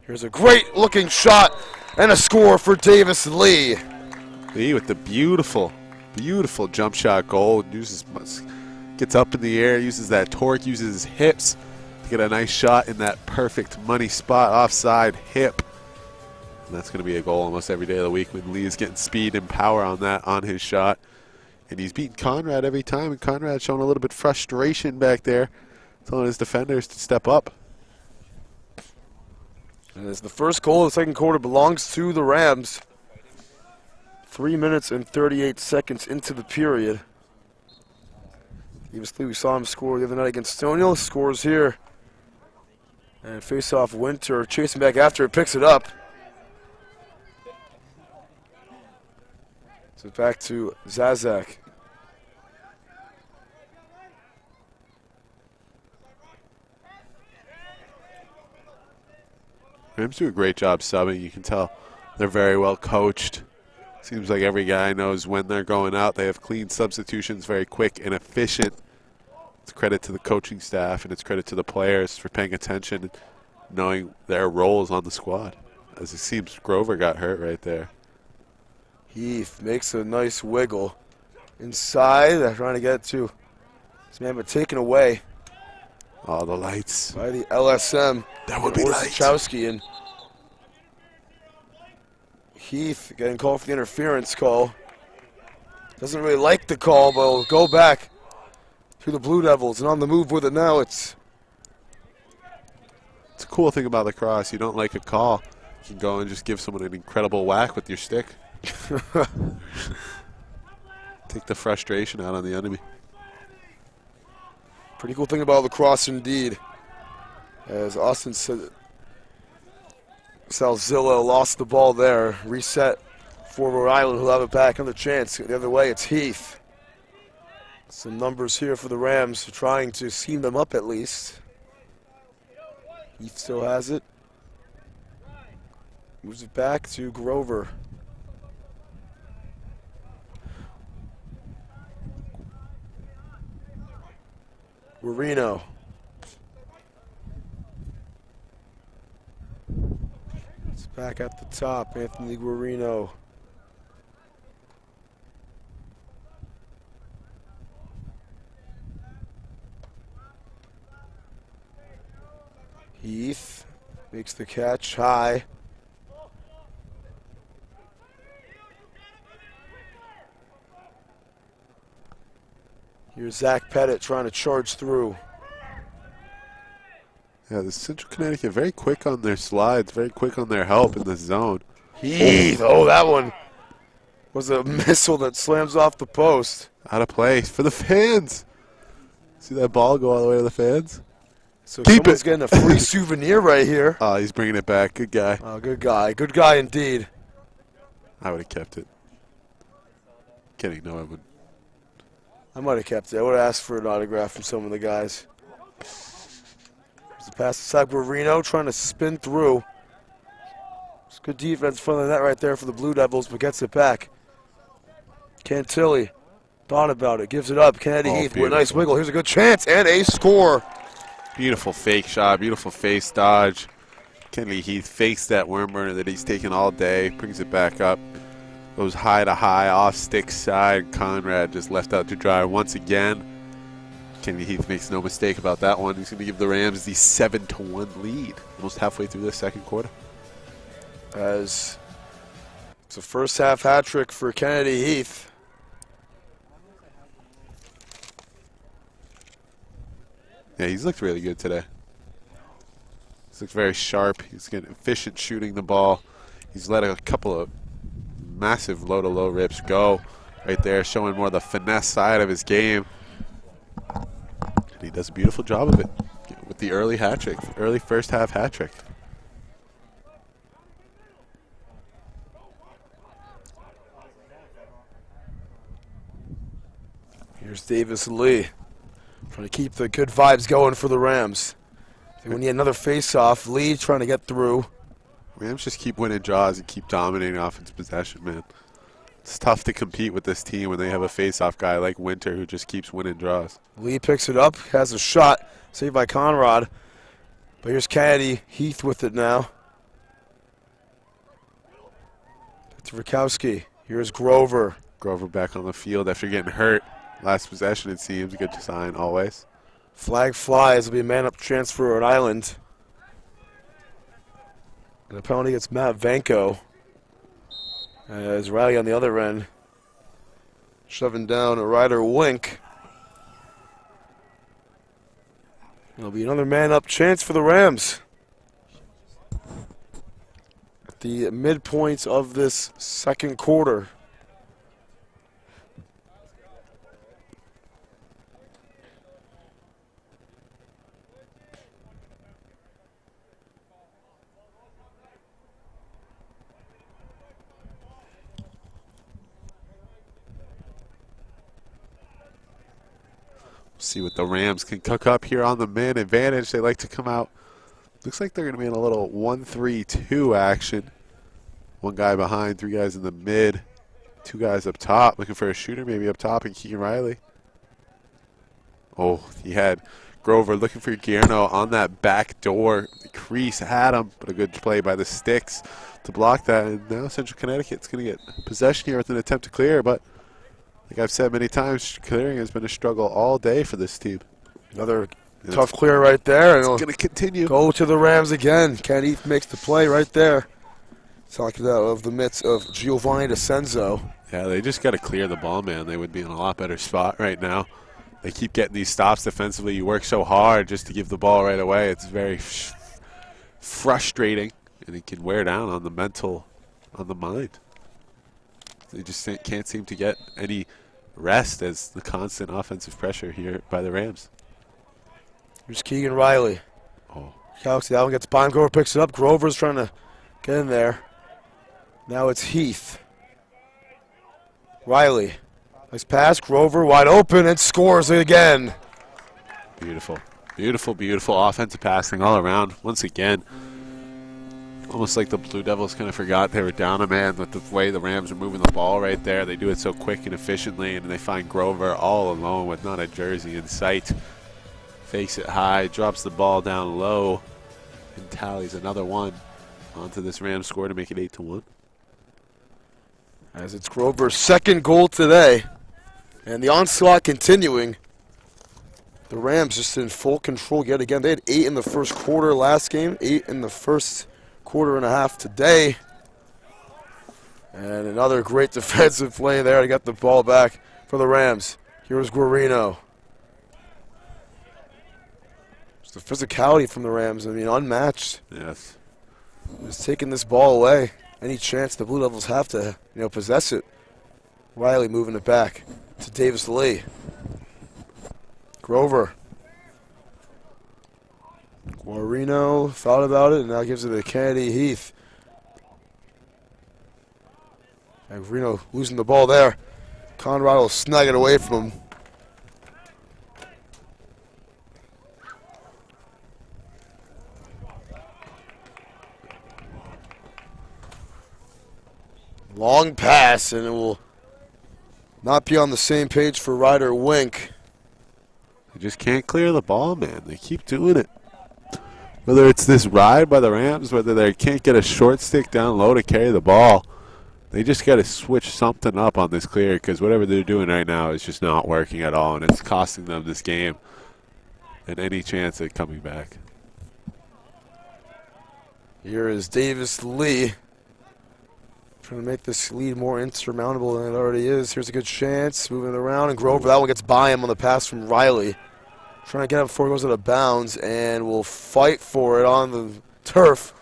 Here's a great looking shot and a score for Davis Lee. Lee with the beautiful jump shot goal. Gets up in the air, uses that torque, uses his hips to get a nice shot in that perfect money spot, offside hip. And that's going to be a goal almost every day of the week when Lee is getting speed and power on his shot. And he's beating Conrad every time, and Conrad's showing a little bit of frustration back there, telling his defenders to step up. And as the first goal of the second quarter belongs to the Rams. 3 minutes and 38 seconds into the period. Obviously, we saw him score the other night against Stonehill. Scores here. And face-off Winter chasing back after it, picks it up. So back to Zazak. Rams do a great job subbing. You can tell they're very well coached. Seems like every guy knows when they're going out. They have clean substitutions, very quick and efficient. It's credit to the coaching staff, and it's credit to the players for paying attention and knowing their roles on the squad. As it seems Grover got hurt right there. Heath makes a nice wiggle inside. They're trying to get to this man, but taken away. Oh, the lights. By the LSM. That would be lights. Wachowski, and Heath getting called for the interference call. Doesn't really like the call, but will go back to the Blue Devils, and on the move with it now. It's a cool thing about lacrosse. You don't like a call, you can go and just give someone an incredible whack with your stick. Take the frustration out on the enemy. Pretty cool thing about lacrosse indeed. As Austin said, Salzillo lost the ball there. Reset for Rhode Island, who'll have it back. Another chance. The other way, it's Heath. Some numbers here for the Rams, trying to seam them up at least. Heath still has it. Moves it back to Grover. Guarino. It's back at the top, Anthony Guarino. Heath makes the catch high. Here's Zach Pettit trying to charge through. Yeah, the Central Connecticut very quick on their slides, very quick on their help in the zone. Heath, oh, that one was a missile that slams off the post. Out of place for the fans. See that ball go all the way to the fans? So someone's getting a free souvenir right here. Oh, he's bringing it back. Good guy. Oh, good guy. Good guy indeed. I would have kept it. Kidding, no, I wouldn't. I might have kept it. I would have asked for an autograph from some of the guys. There's a pass to Guarino trying to spin through. It's good defense in front of the net right there for the Blue Devils, but gets it back. Cantilli thought about it, gives it up. Kennedy Heath with a nice wiggle. Here's a good chance and a score. Beautiful fake shot, beautiful face dodge. Kennedy Heath fakes that worm burner that he's taken all day, brings it back up. Goes high to high, off stick side. Conrad just left out to dry once again. Kennedy Heath makes no mistake about that one. He's going to give the Rams the 7-1 lead, almost halfway through the second quarter. As it's a first half hat trick for Kennedy Heath. Yeah, he's looked really good today. He's looked very sharp. He's getting efficient shooting the ball. He's let a couple of massive low-to-low rips go right there, showing more the finesse side of his game. And he does a beautiful job of it with the early hat trick, early first half hat trick. Here's Davis Lee trying to keep the good vibes going for the Rams. We need another face-off. Lee trying to get through. Rams just keep winning draws and keep dominating offensive possession, man. It's tough to compete with this team when they have a face-off guy like Winter who just keeps winning draws. Lee picks it up, has a shot, saved by Conrad. But here's Kennedy Heath with it now. It's Rakowski. Here's Grover. Grover back on the field after getting hurt. Last possession, it seems. A good sign always. Flag flies. It'll be a man-up chance for Rhode Island. And the penalty gets Matt Vanko. As Riley on the other end, shoving down a Ryder Wink. It'll be another man-up chance for the Rams. At the midpoint of this second quarter. See what the Rams can cook up here on the man advantage. They like to come out. Looks like they're going to be in a little 1-3-2 action. One guy behind, three guys in the mid. Two guys up top looking for a shooter, maybe up top, and Keegan Riley. Oh, he had Grover looking for Guillermo on that back door. The crease had him, but a good play by the Sticks to block that. And now Central Connecticut's going to get possession here with an attempt to clear, but like I've said many times, clearing has been a struggle all day for this team. Another tough clear right there. It's going to continue. Go to the Rams again. Ken Heath makes the play right there. Talking of the midst of Giovanni DeCenzo. Yeah, they just got to clear the ball, man. They would be in a lot better spot right now. They keep getting these stops defensively. You work so hard just to give the ball right away. It's very frustrating, and it can wear down on the mental, on the mind. They just can't seem to get any rest as the constant offensive pressure here by the Rams. Here's Keegan Riley. Oh. Galaxy, that one gets by him. Grover picks it up. Grover's trying to get in there. Now it's Heath. Riley. Nice pass. Grover wide open and scores again. Beautiful. Beautiful, beautiful offensive passing all around. Once again, almost like the Blue Devils kind of forgot they were down a man with the way the Rams are moving the ball right there. They do it so quick and efficiently, and they find Grover all alone with not a jersey in sight. Fakes it high, drops the ball down low, and tallies another one onto this Rams score to make it 8-1. As it's Grover's second goal today. And the onslaught continuing. The Rams just in full control yet again. They had 8 in the first quarter last game, 8 in the first quarter and a half today. And another great defensive play there to get the ball back for the Rams. Here's Guarino. Just the physicality from the Rams, I mean, unmatched. Yes. Just taking this ball away. Any chance the Blue Devils have to, possess it. Riley moving it back to Davis Lee. Grover. Guarino thought about it and now gives it to Kennedy Heath. And Guarino losing the ball there. Conrad will snag it away from him. Long pass, and it will not be on the same page for Ryder Wink. They just can't clear the ball, man. They keep doing it. Whether it's this ride by the Rams, whether they can't get a short stick down low to carry the ball, they just got to switch something up on this clear because whatever they're doing right now is just not working at all, and it's costing them this game and any chance at coming back. Here is Davis Lee. Trying to make this lead more insurmountable than it already is. Here's a good chance. Moving it around, and Grover, that one gets by him on the pass from Riley. Trying to get up before he goes out of bounds, and will fight for it on the turf.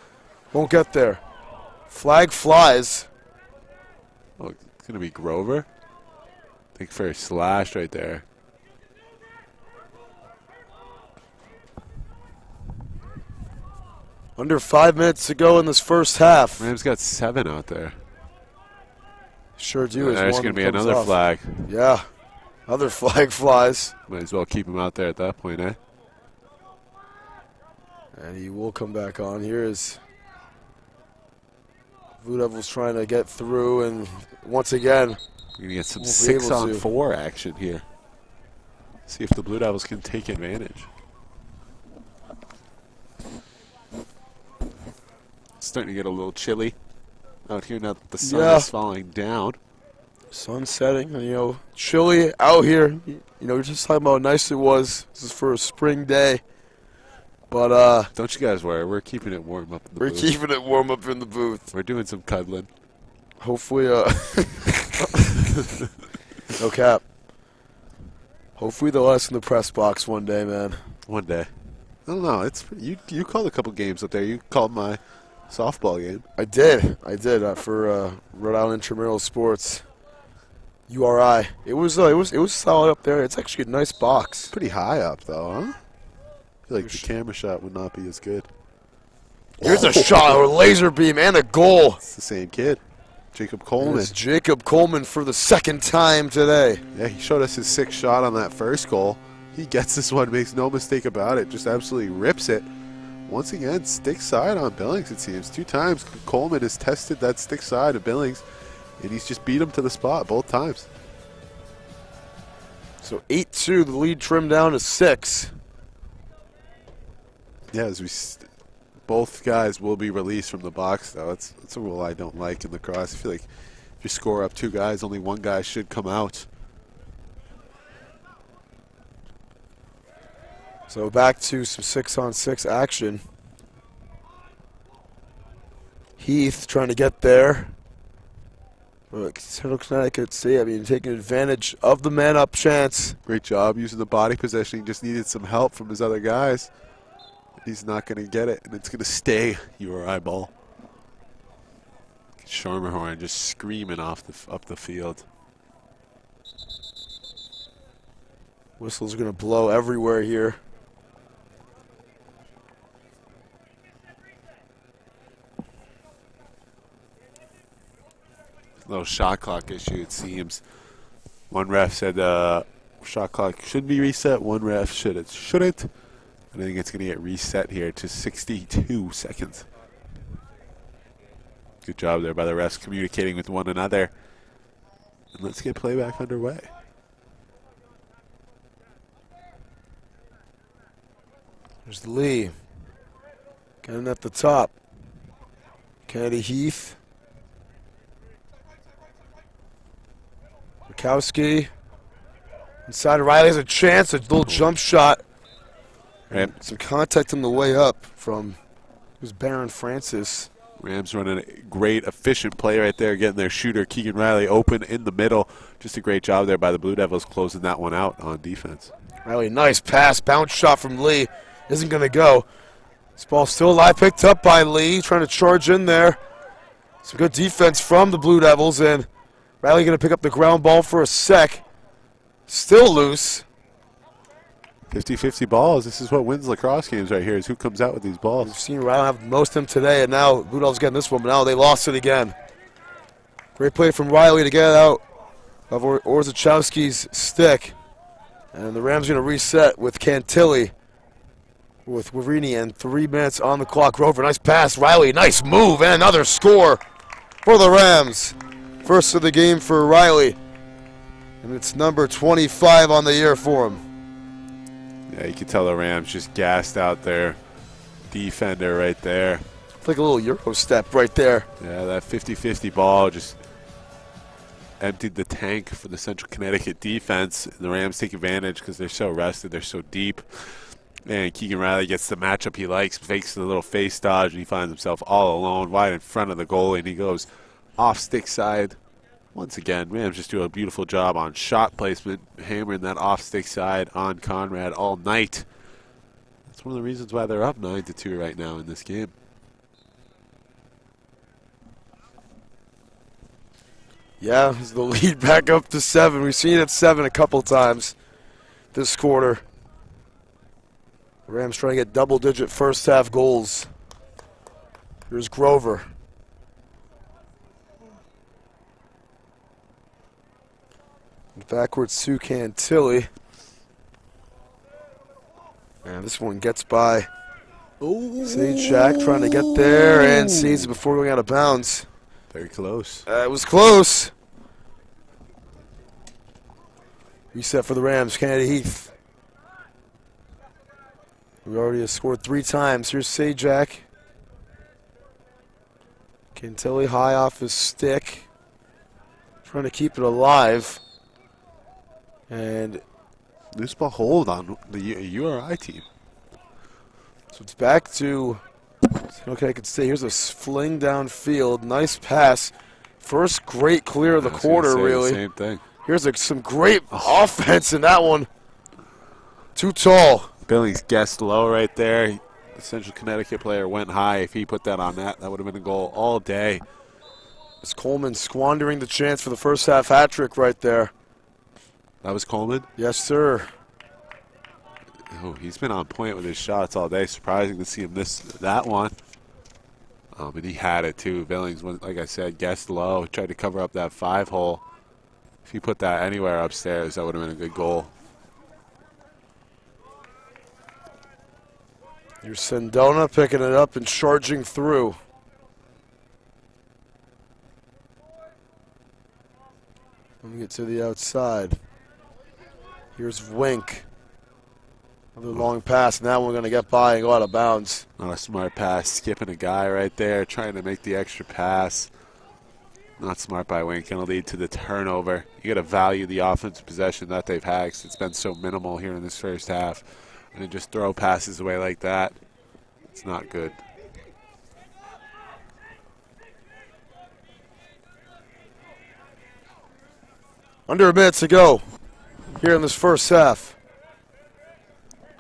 Won't get there. Flag flies. Oh, it's going to be Grover. I think for a slash right there. Under 5 minutes to go in this first half. Rams got 7 out there. Sure do. There's going to be another flag. Yeah. Other flag flies. Might as well keep him out there at that point, eh? And he will come back on. Here is Blue Devils trying to get through, and once again, we're going to get some 6-on-4 action here. See if the Blue Devils can take advantage. It's starting to get a little chilly out here now that the sun is falling down. Sun setting, and, chilly out here. We're just talking about how nice it was. This is for a spring day. But, don't you guys worry. We're keeping it warm up in the booth. We're keeping it warm up in the booth. We're doing some cuddling. Hopefully, no cap. Hopefully they'll let us in the press box one day, man. One day. I don't know. It's you called a couple games up there. You called my softball game. I did for Rhode Island Intramural Sports, URI. It was solid up there. It's actually a nice box. Pretty high up though, huh? I feel like the camera shot would not be as good. Here's a shot or laser beam and a goal. It's the same kid, Jacob Coleman. It's Jacob Coleman for the second time today. Yeah, he showed us his 6th shot on that first goal. He gets this one, makes no mistake about it, just absolutely rips it. Once again, stick side on Billings, it seems. 2 times Coleman has tested that stick side of Billings, And he's just beat him to the spot both times. So 8-2, the lead trimmed down to 6. Yeah, both guys will be released from the box, though. That's a rule I don't like in lacrosse. I feel like if you score up 2 guys, only 1 guy should come out. So back to some 6-on-6 action. Heath trying to get there. Look, Central Connecticut, taking advantage of the man-up chance. Great job using the body possession. He just needed some help from his other guys. He's not going to get it, and it's going to stay URI ball. Schermerhorn just screaming up the field. Whistles are going to blow everywhere here. Little shot clock issue, it seems. One ref said shot clock should be reset. One ref shouldn't. I think it's going to get reset here to 62 seconds. Good job there by the refs communicating with one another. And let's get playback underway. There's Lee. Getting at the top. Kennedy Heath. Mikowski. Inside Riley has a chance, a little jump shot. Right. Some contact on the way up from Baron Francis. Rams running a great, efficient play right there, getting their shooter, Keegan Riley, open in the middle. Just a great job there by the Blue Devils closing that one out on defense. Riley, nice pass, bounce shot from Lee. Isn't going to go. This ball still alive, picked up by Lee, trying to charge in there. Some good defense from the Blue Devils, and Riley going to pick up the ground ball for a sec. Still loose. 50-50 balls. This is what wins lacrosse games right here, is who comes out with these balls. We've seen Riley have most of them today, and now Blue Devils getting this one, but now they lost it again. Great play from Riley to get it out of Orzechowski's stick. And the Rams going to reset with Cantilli, with Warini, and 3 minutes on the clock. Grover, nice pass. Riley, nice move, and another score for the Rams. First of the game for Riley. And it's number 25 on the year for him. Yeah, you can tell the Rams just gassed out their defender right there. It's like a little Euro step right there. Yeah, that 50-50 ball just emptied the tank for the Central Connecticut defense. And the Rams take advantage because they're so rested, they're so deep. And Keegan Riley gets the matchup he likes, fakes the little face dodge, and he finds himself all alone, wide in front of the goalie, and he goes off stick side. Once again, Rams just do a beautiful job on shot placement, hammering that off stick side on Conrad all night. That's one of the reasons why they're up 9-2 right now in this game. Yeah, it's the lead back up to 7. We've seen it at 7 a couple times this quarter. The Rams trying to get double-digit first-half goals. Here's Grover. Backwards to Cantilli. And this one gets by Sajak, trying to get there, and sees it before going out of bounds. Very close. It was close. Reset for the Rams, Kennedy Heath. We already have scored 3 times. Here's Sajak. Cantilli high off his stick. Trying to keep it alive. And loose ball hold on the URI team. So it's back to, okay, I could say, here's a fling downfield. Nice pass. First great clear of the quarter, really. Same thing. Here's some great offense in that one. Too tall. Billings guessed low right there. The Central Connecticut player went high. If he put that on net, that would have been a goal all day. It's Coleman squandering the chance for the first half hat trick right there. That was Coleman? Yes, sir. Oh, he's been on point with his shots all day. Surprising to see him miss that one. And he had it too. Billings, like I said, guessed low. Tried to cover up that 5-hole. If he put that anywhere upstairs, that would have been a good goal. Here's Sendona picking it up and charging through. Moving it to the outside. Here's Wink. Another long pass, and that one going to get by and go out of bounds. Not a smart pass, skipping a guy right there, trying to make the extra pass. Not smart by Wink, going to lead to the turnover. You got to value the offensive possession that they've had, 'cause it's been so minimal here in this first half. And to just throw passes away like that, it's not good. Under a minute to go here in this first half.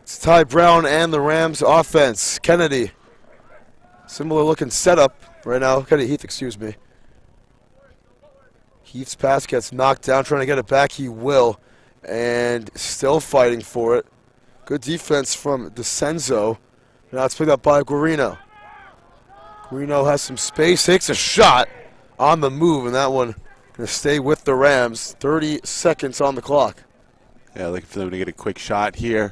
It's Ty Brown and the Rams offense. Kennedy, similar looking setup right now. Kennedy Heath, excuse me. Heath's pass gets knocked down, trying to get it back. He will, and still fighting for it. Good defense from DeCenzo. Now it's picked up by Guarino. Guarino has some space, takes a shot on the move, and that one going to stay with the Rams. 30 seconds on the clock. Yeah, looking for them to get a quick shot here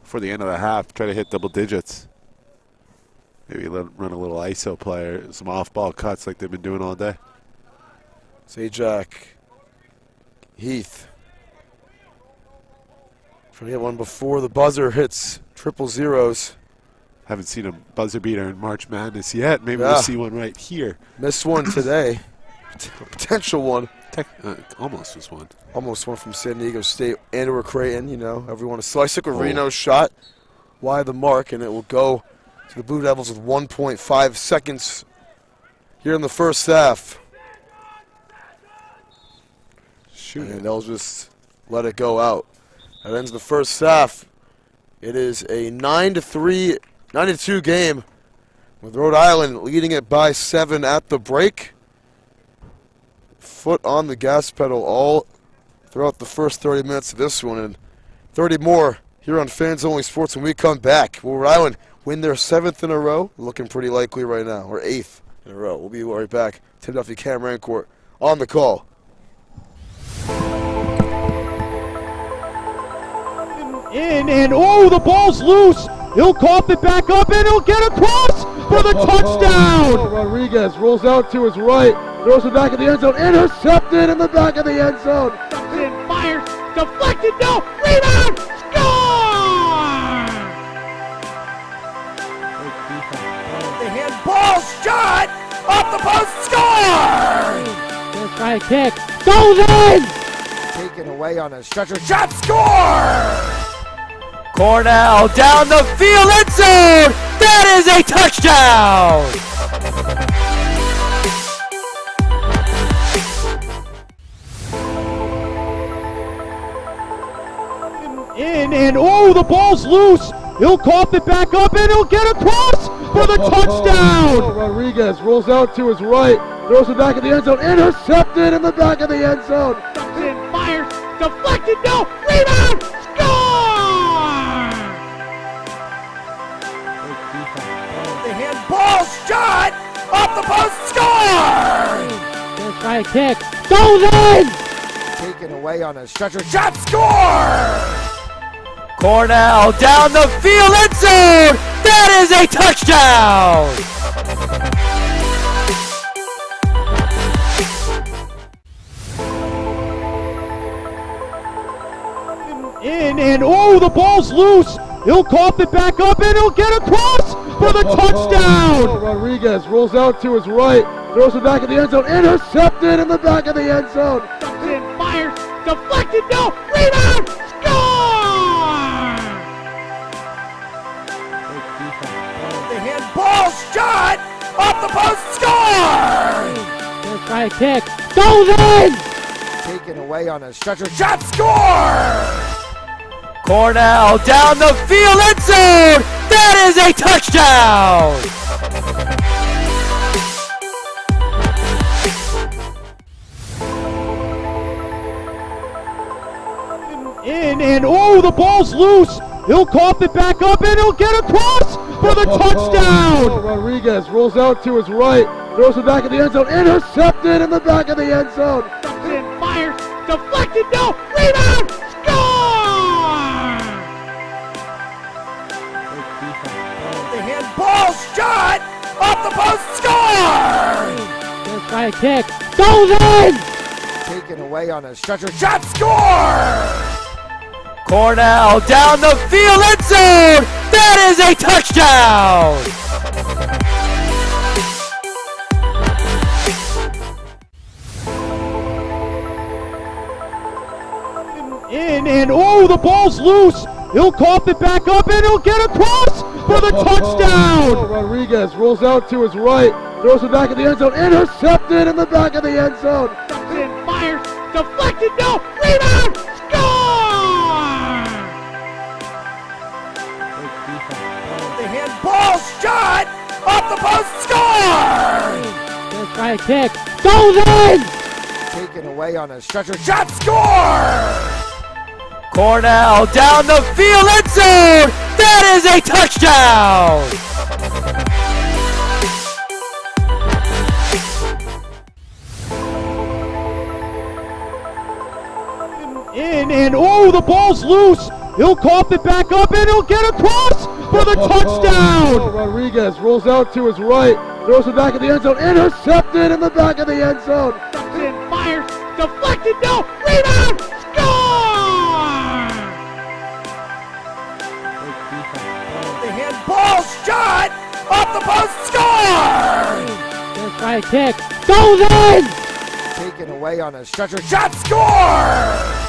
before the end of the half. Try to hit double digits. Maybe run a little ISO play, some off-ball cuts like they've been doing all day. Zajac, Heath. Trying to get one before the buzzer hits triple zeros. Haven't seen a buzzer beater in March Madness yet. Maybe we'll see one right here. Missed one today. A potential one. Almost was one. Almost one from San Diego State. Andrew Creighton, you know, everyone. A slice of Guarino's shot wide the mark, and it will go to the Blue Devils with 1.5 seconds here in the first half. Shoot. And they'll just let it go out. That ends the first half. It is a 9-3, 9-2 game with Rhode Island leading it by 7 at the break. Foot on the gas pedal all throughout the first 30 minutes of this one, and 30 more here on Fans Only Sports when we come back. Will Rhode Island win their 7th in a row? Looking pretty likely right now, or 8th in a row. We'll be right back. Tim Duffy, Cam Rancourt on the call. And oh, the ball's loose. He'll cough it back up, and he'll get across for the touchdown. Rodriguez rolls out to his right, throws it back in the end zone, intercepted in the back of the end zone. And fires, deflected, no, rebound, score! The handball shot off the post, score! Gonna try a kick, goes in! Taken away on a stretcher, shot, score! Cornell down the field, end zone! That is a touchdown! And oh, the ball's loose. He'll cough it back up, and he'll get across for the touchdown. Rodriguez rolls out to his right, throws it back in the end zone, intercepted in the back of the end zone. And fires, deflected, no, rebound, score! The handball shot off the post, score! Gonna try a kick, goes in! Taken away on a stretcher, shot, score! Cornell down the field, end zone! That is a touchdown! And oh, the ball's loose. He'll cough it back up, and he'll get across for the touchdown. Rodriguez rolls out to his right, throws it back in the end zone, intercepted in the back of the end zone. And fires, deflected, no, rebound, score! The handball shot off the post, score! Gonna try a kick, goes in! Taken away on a stretcher, shot, score! Cornell down the field, end zone! That is a touchdown! And oh, the ball's loose. He'll cough it back up, and he'll get across for the touchdown. Rodriguez rolls out to his right, throws it back in the end zone, intercepted in the back of the end zone. And fires, deflected, no, rebound, score! The handball shot off the post, score! Gonna try a kick, goes in! Taken away on a stretcher. Shot score! Cornell down the field, end zone! That is a touchdown! In and oh, the ball's loose. He'll cough it back up and he'll get across for the touchdown. Rodriguez rolls out to his right, throws it back in the end zone, intercepted in the back of the end zone. And fires, deflected, no, rebound, score! The handball shot off the post, score! Let's try a kick, goes in! Taken away on a stretcher, shot score! Cornell down the field, end zone! That is a touchdown! In and oh, the ball's loose. He'll cough it back up and he'll get across for the touchdown. Rodriguez rolls out to his right, throws it back in the end zone, intercepted in the back of the end zone. And fires, deflected, no, rebound, score! The handball shot off the post, score! Let's try a kick, goes in! Taken away on a stretcher, shot score!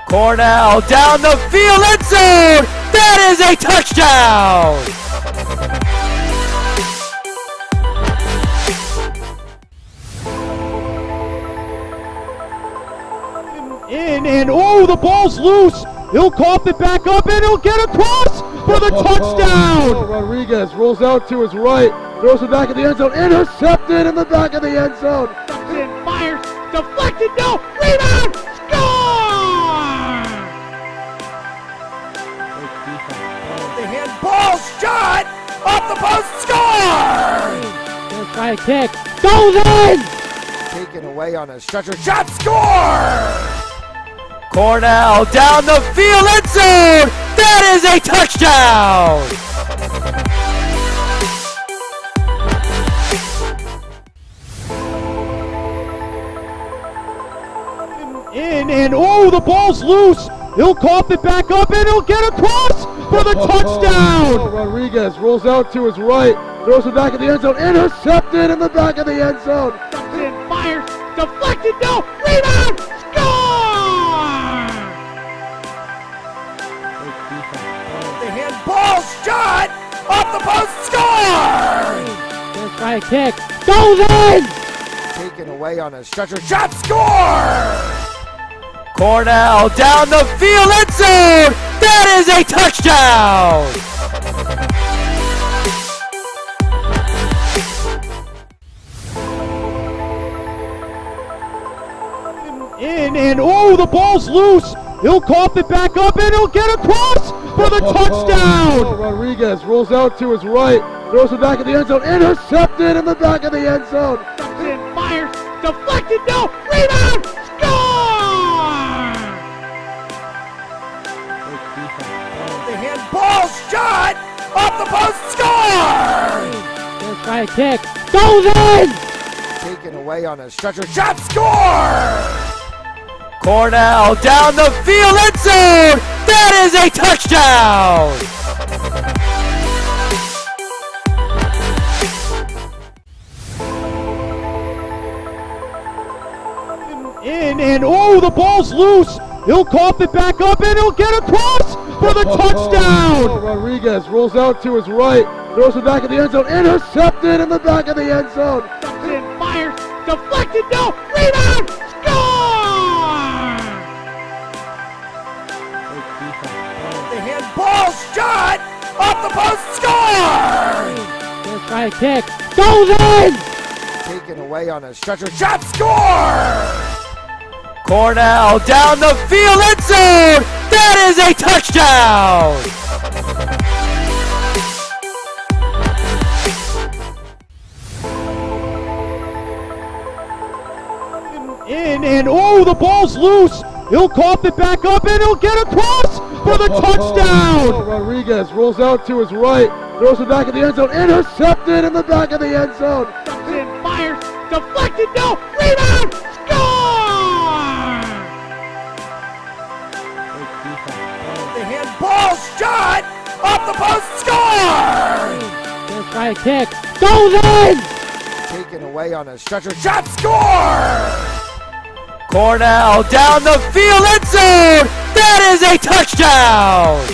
Cornell down the field, end zone! That is a touchdown! In and oh, the ball's loose. He'll cough it back up and he'll get across for the touchdown. Rodriguez rolls out to his right, throws it back in the end zone, intercepted in the back of the end zone. And fires, deflected, no, rebound, score! The handball shot off the post, score! Let's try a kick, goes in! Taken away on a stretcher, shot score! Cornell down the field, end zone! That is a touchdown! In and oh, the ball's loose. He'll cough it back up and he'll get across for the touchdown. Rodriguez rolls out to his right, throws it back in the end zone, intercepted in the back of the end zone. And fires, deflected, no, rebound, score! The handball shot off the post, score! Let's try a kick, goes in! Taken away on a stretcher, shot score! Cornell down the field, end zone! That is a touchdown! In and oh, the ball's loose. He'll cough it back up and he'll get across for the touchdown. Rodriguez rolls out to his right, throws it back in the end zone, intercepted in the back of the end zone. And fires, deflected, no, rebound, score! The handball shot off the post, score! Let's try a kick, goes in! Taken away on a stretcher, shot score! Cornell down the field, end zone! That is a touchdown! In and oh, the ball's loose. He'll cough it back up and he'll get across for the touchdown. Rodriguez rolls out to his right, throws it back in the end zone, intercepted in the back of the end zone. And fires, deflected, no, rebound, score! The handball shot off the post, score! Let's try a kick, goes in! Taken away on a stretcher, shot score! Cornell down the field, end zone! That is a touchdown! In and oh, the ball's loose. He'll cough it back up and he'll get across for the touchdown. Rodriguez rolls out to his right, throws it back in the end zone, intercepted in the back of the end zone. And fires, deflected, no, rebound, score! shot! Off the post, score! Gonna try a kick. Goes in! Taken away on a stretcher, shot, score! Cornell down the field, end zone! That is a touchdown!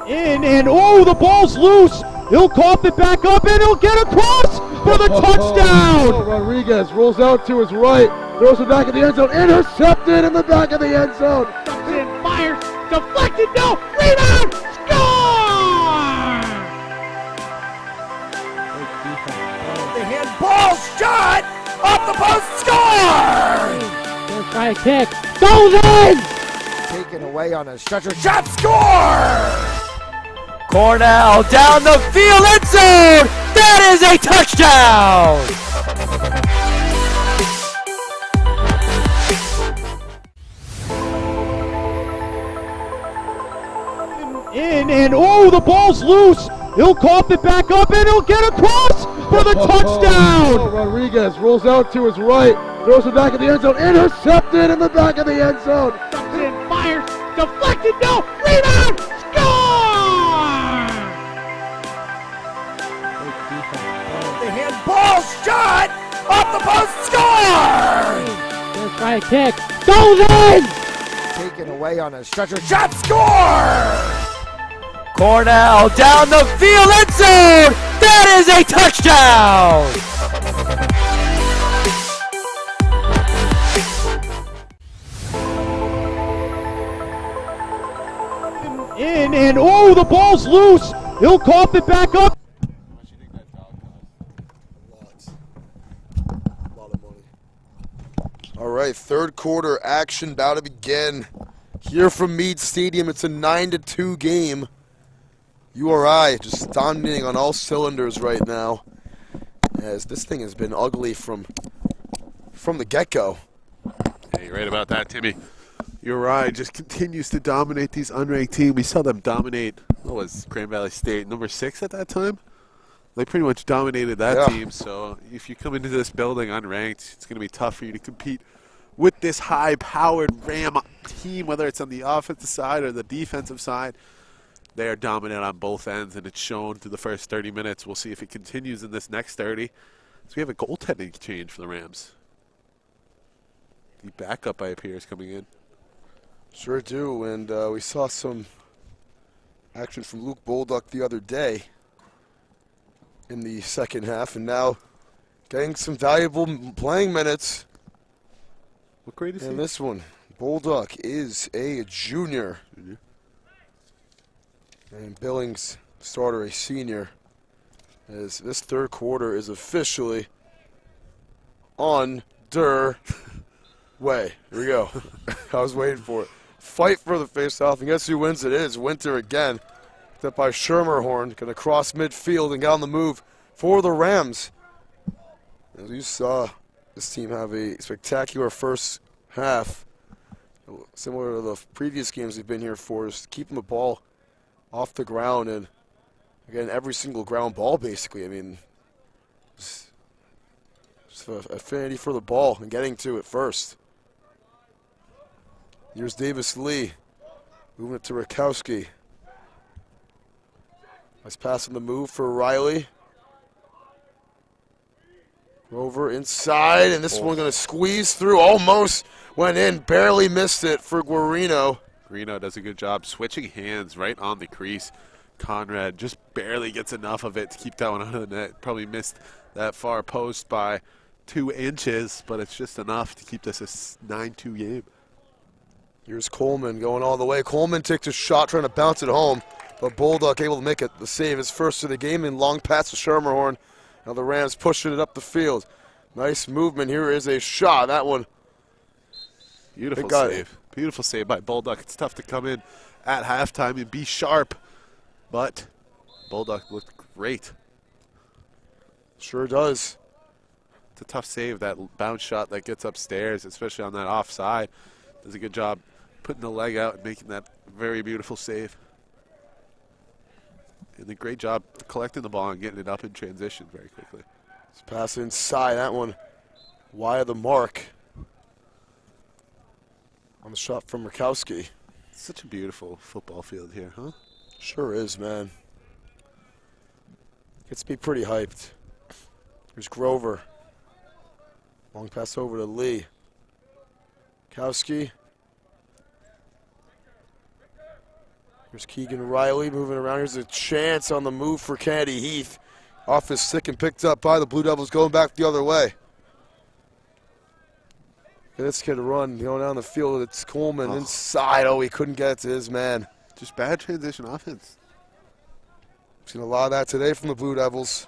In and oh, the ball's loose. He'll cough it back up and he'll get across for the touchdown. Rodriguez rolls out to his right, throws it back in the end zone, intercepted in the back of the end zone. And fires, deflected, no, rebound, score! The handball shot off the post, score! Gonna try a kick, goes in! Taken away on a stretcher, shot, score! Cornell down the field, end zone! That is a touchdown! In and oh, the ball's loose. He'll cough it back up and he'll get across for the touchdown. Rodriguez rolls out to his right, throws it back in the end zone, intercepted in the back of the end zone. And fires, deflected, no, rebound, score! The handball shot off the post, score! Gonna try a kick, goes in! Taken away on a stretcher, shot, score! Cornell down the field, end zone! That is a touchdown! In and oh, the ball's loose. He'll cough it back up. A lot of money. All right, third quarter action about to begin. Here from Meade Stadium, it's a 9-2 game. URI just dominating on all cylinders right now, as this thing has been ugly from the get-go. Yeah, you're right about that, Timmy. URI just continues to dominate these unranked teams. We saw them dominate, what was Grand Valley State, number 6 at that time? They pretty much dominated that team, so if you come into this building unranked, it's going to be tough for you to compete with this high-powered Ram team, whether it's on the offensive side or the defensive side. They are dominant on both ends, and it's shown through the first 30 minutes. We'll see if it continues in this next 30. So we have a goaltending change for the Rams. The backup, I appear, is coming in. Sure do, and we saw some action from Luke Bolduck the other day in the second half, and now getting some valuable playing minutes. What grade is he? And this one, Bolduck is a junior. And Billings, starter, a senior, as this third quarter is officially underway. Here we go. I was waiting for it. Fight for the face-off, and guess who wins it is? Winter again. Picked up by Schermerhorn, going to cross midfield and get on the move for the Rams. As you saw, this team have a spectacular first half. Similar to the previous games we've been here for, is keeping the ball off the ground, and again, every single ground ball basically. I mean, just affinity for the ball and getting to it first. Here's Davis Lee, moving it to Rakowski. Nice pass on the move for Riley. Rover inside, and this one going to squeeze through. Almost went in, barely missed it for Guarino. Guarino does a good job switching hands right on the crease. Conrad just barely gets enough of it to keep that one out of the net. Probably missed that far post by 2 inches, but it's just enough to keep this a 9-2 game. Here's Coleman going all the way. Coleman takes a shot trying to bounce it home, but Bolduck able to make it the save, his first of the game, and long pass to Schermerhorn. Now the Rams pushing it up the field. Nice movement. Here is a shot. That one. Beautiful save. Beautiful save by Bolduck. It's tough to come in at halftime and be sharp, but Bolduck looked great. Sure does. It's a tough save, that bounce shot that gets upstairs, especially on that offside. Does a good job putting the leg out and making that very beautiful save. And a great job collecting the ball and getting it up in transition very quickly. Let's pass inside. That one wide of the mark on the shot from Murkowski. Such a beautiful football field here, huh? Sure is, man. Gets me pretty hyped. Here's Grover. Long pass over to Lee. Murkowski. Here's Keegan Riley moving around. Here's a chance on the move for Kennedy Heath. Off his stick and picked up by the Blue Devils, going back the other way. This kid run, going down the field. It's Coleman inside. Oh, he couldn't get it to his man. Just bad transition offense. Seen a lot of that today from the Blue Devils.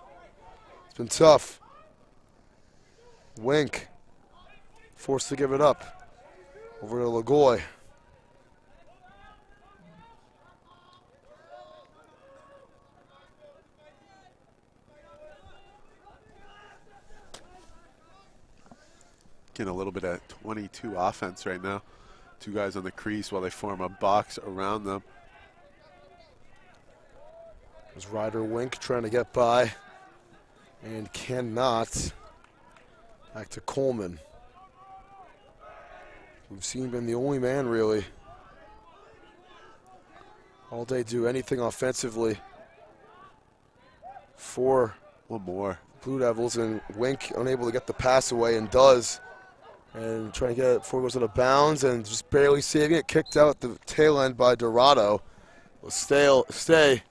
It's been tough. Wink. Forced to give it up. Over to Lagoy. Getting a little bit of 22 offense right now. Two guys on the crease while they form a box around them. There's Ryder Wink trying to get by and cannot. Back to Coleman. We've seen him the only man really. All day do anything offensively for one more Blue Devils, and Wink unable to get the pass away and does. And trying to get it before it goes out of bounds and just barely saving it. Kicked out at the tail end by Dorado. Will stay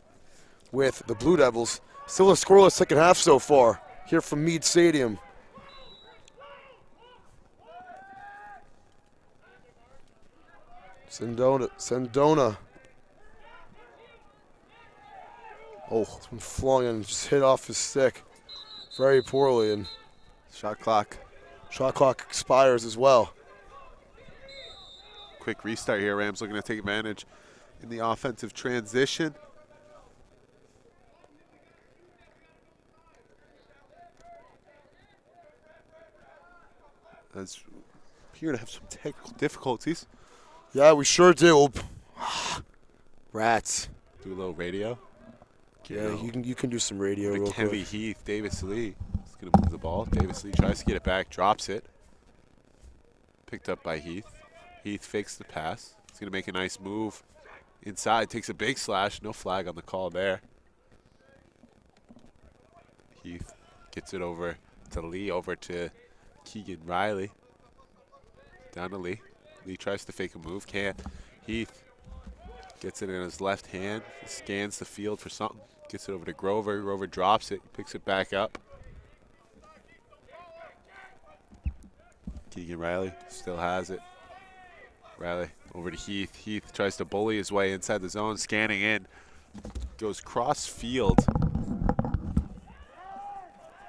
with the Blue Devils. Still a scoreless second half so far here from Meade Stadium. Sendona. Oh, it's been flung and just hit off his stick very poorly. And shot clock expires as well. Quick restart here. Rams looking to take advantage in the offensive transition. As appear to have some technical difficulties. Yeah, we sure do. Rats. Do a little radio. Yeah, you can do some radio real quick. Heavy Heath, Davis Lee. He's going to move the ball. Davis Lee tries to get it back, drops it. Picked up by Heath. Heath fakes the pass. He's going to make a nice move inside. Takes a big slash. No flag on the call there. Heath gets it over to Lee, over to Keegan Riley. Down to Lee. Lee tries to fake a move. Can't. Heath gets it in his left hand. Scans the field for something. Gets it over to Grover. Grover drops it. Picks it back up. Keegan Riley still has it. Riley over to Heath. Heath tries to bully his way inside the zone. Scanning in. Goes cross field.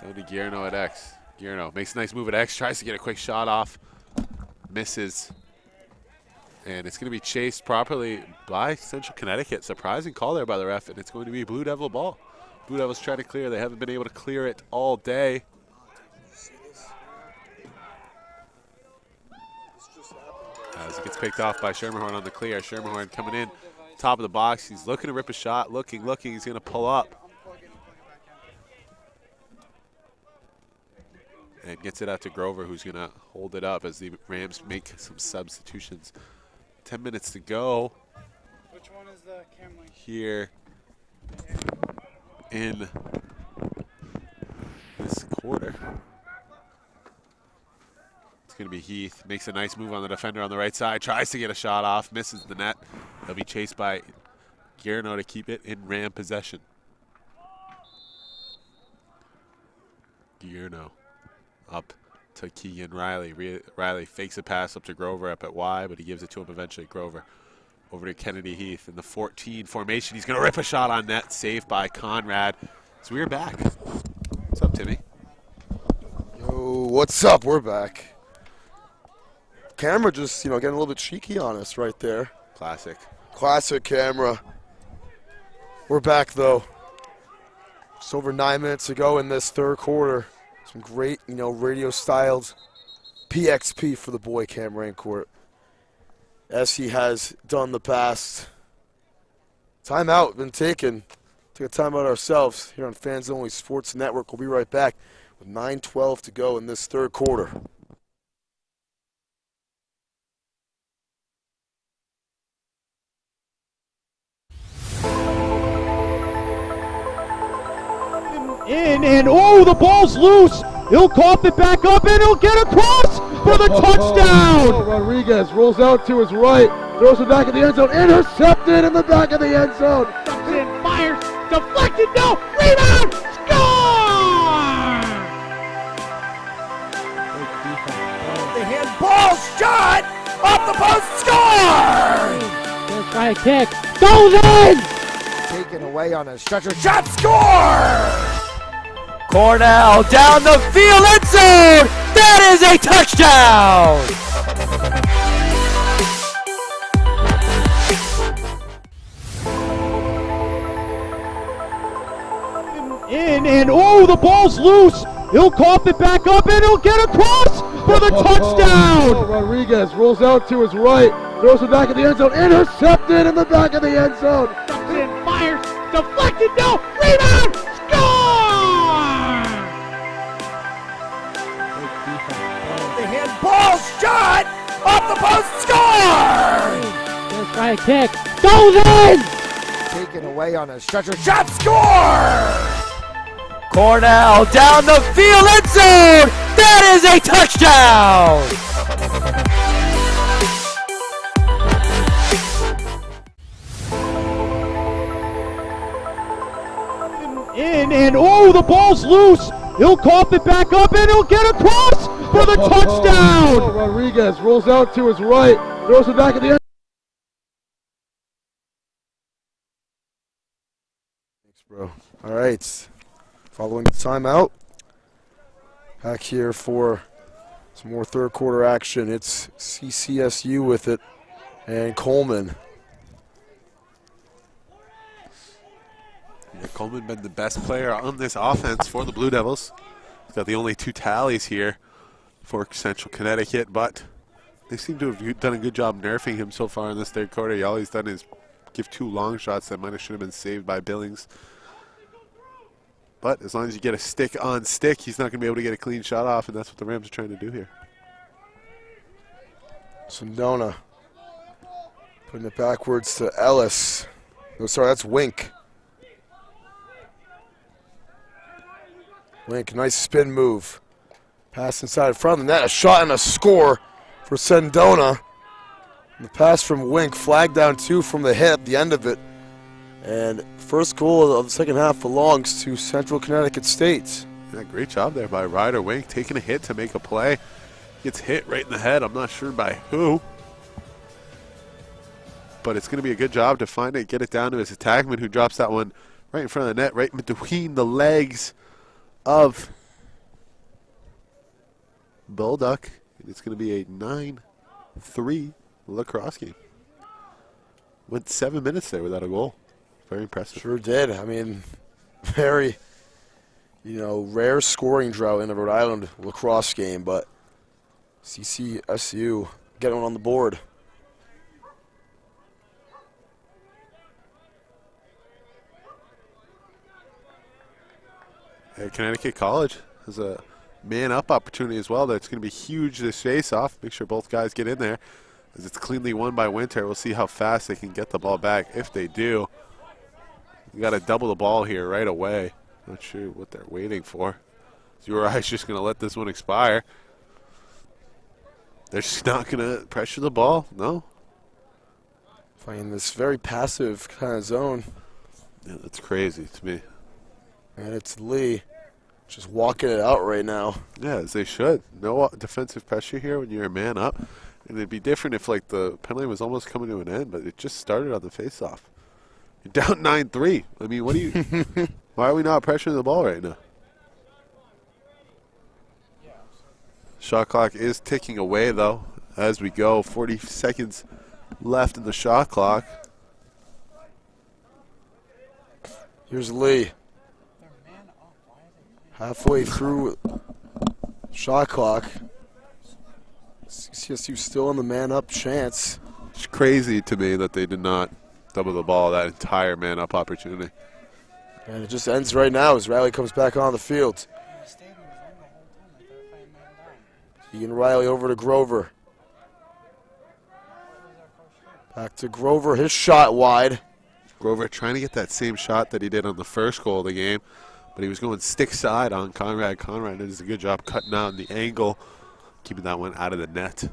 Down to Guerno at X. Guerno makes a nice move at X. Tries to get a quick shot off. Misses. And it's going to be chased properly by Central Connecticut. Surprising call there by the ref, and it's going to be Blue Devil ball. Blue Devils trying to clear. They haven't been able to clear it all day. As it gets picked off by Schermerhorn on the clear. Schermerhorn coming in, top of the box. He's looking to rip a shot. Looking. He's going to pull up. And gets it out to Grover, who's going to hold it up as the Rams make some substitutions. 10 minutes to go. Which one is the camera? Here in this quarter. It's going to be Heath. Makes a nice move on the defender on the right side. Tries to get a shot off. Misses the net. They'll be chased by Guerno to keep it in Ram possession. Guerno up to Keegan Riley. Riley fakes a pass up to Grover up at Y, but he gives it to him eventually. Grover over to Kennedy Heath in the 14 formation. He's going to rip a shot on net. Saved by Conrad. So we're back. What's up, Timmy? Yo, what's up? We're back. Camera just, getting a little bit cheeky on us right there. Classic camera. We're back, though. Just over 9 minutes to go in this third quarter. Some great, radio-styled PXP for the boy Cam Rancourt, as he has done the past. Timeout been taken. Took a timeout ourselves here on Fans Only Sports Network. We'll be right back with 9:12 to go in this third quarter. In and oh, the ball's loose. He'll cough it back up and he'll get across for the touchdown. Rodriguez rolls out to his right, throws it back in the end zone, intercepted in the back of the end zone. Jumps in, fires, deflected, no, rebound, score! The handball shot off the post, score! First try kick, goes in! Taken away on a stretcher, shot, score! Cornell down the field, end zone! That is a touchdown! In and oh, the ball's loose. He'll cough it back up and he'll get across for the touchdown. Rodriguez rolls out to his right, throws it back in the end zone, intercepted in the back of the end zone. Jumps in, fires, deflected, no, rebound, score! The handball shot off the post, score! First try kick, goes in! Taken away on a stretcher, shot, score! Cornell down the field, end zone! That is a touchdown! In and oh, the ball's loose. He'll cough it back up and he'll get across for the touchdown. Rodriguez rolls out to his right, throws it back in the end. Thanks, bro. All right. Following the timeout, back here for some more third quarter action. It's CCSU with it and Coleman. Yeah, Coleman been the best player on this offense for the Blue Devils. He's got the only 2 tallies here for Central Connecticut, but they seem to have done a good job nerfing him so far in this third quarter. All he's done is give 2 long shots that should have been saved by Billings. But as long as you get a stick on stick, he's not going to be able to get a clean shot off, and that's what the Rams are trying to do here. Sindona putting it backwards to Ellis. No, sorry, that's Wink. Wink, nice spin move. Pass inside front of the net, a shot and a score for Sindona. And the pass from Wink, flag down 2 from the hit at the end of it. And first goal of the second half belongs to Central Connecticut State. Yeah, great job there by Ryder Wink, taking a hit to make a play. Gets hit right in the head. I'm not sure by who. But it's going to be a good job to find it, get it down to his attackman, who drops that one right in front of the net, right between the legs of Bulldog. And it's going to be a 9-3 lacrosse game. Went 7 minutes there without a goal. Very impressive. Sure did. I mean, very, rare scoring drought in a Rhode Island lacrosse game, but CCSU getting one on the board. Hey, Connecticut College has a man-up opportunity as well. That's going to be huge this face-off. Make sure both guys get in there, as it's cleanly won by Winter. We'll see how fast they can get the ball back. If they do, you got to double the ball here right away. Not sure what they're waiting for. URI is just going to let this one expire. They're just not going to pressure the ball. No. Playing this very passive kind of zone. Yeah, that's crazy to me. And it's Lee just walking it out right now. Yeah, as they should. No defensive pressure here when you're a man up. And it'd be different if, like, the penalty was almost coming to an end, but it just started on the face-off. You're down 9-3. I mean, what do you – why are we not pressuring the ball right now? Shot clock is ticking away, though, as we go. 40 seconds left in the shot clock. Here's Lee. Halfway through shot clock. CSU still in the man-up chance. It's crazy to me that they did not double the ball that entire man-up opportunity. And it just ends right now as Riley comes back on the field. Ian Riley over to Grover. Back to Grover, his shot wide. Grover trying to get that same shot that he did on the first goal of the game, But he was going stick side on Conrad. Conrad does a good job cutting out in the angle, keeping that one out of the net.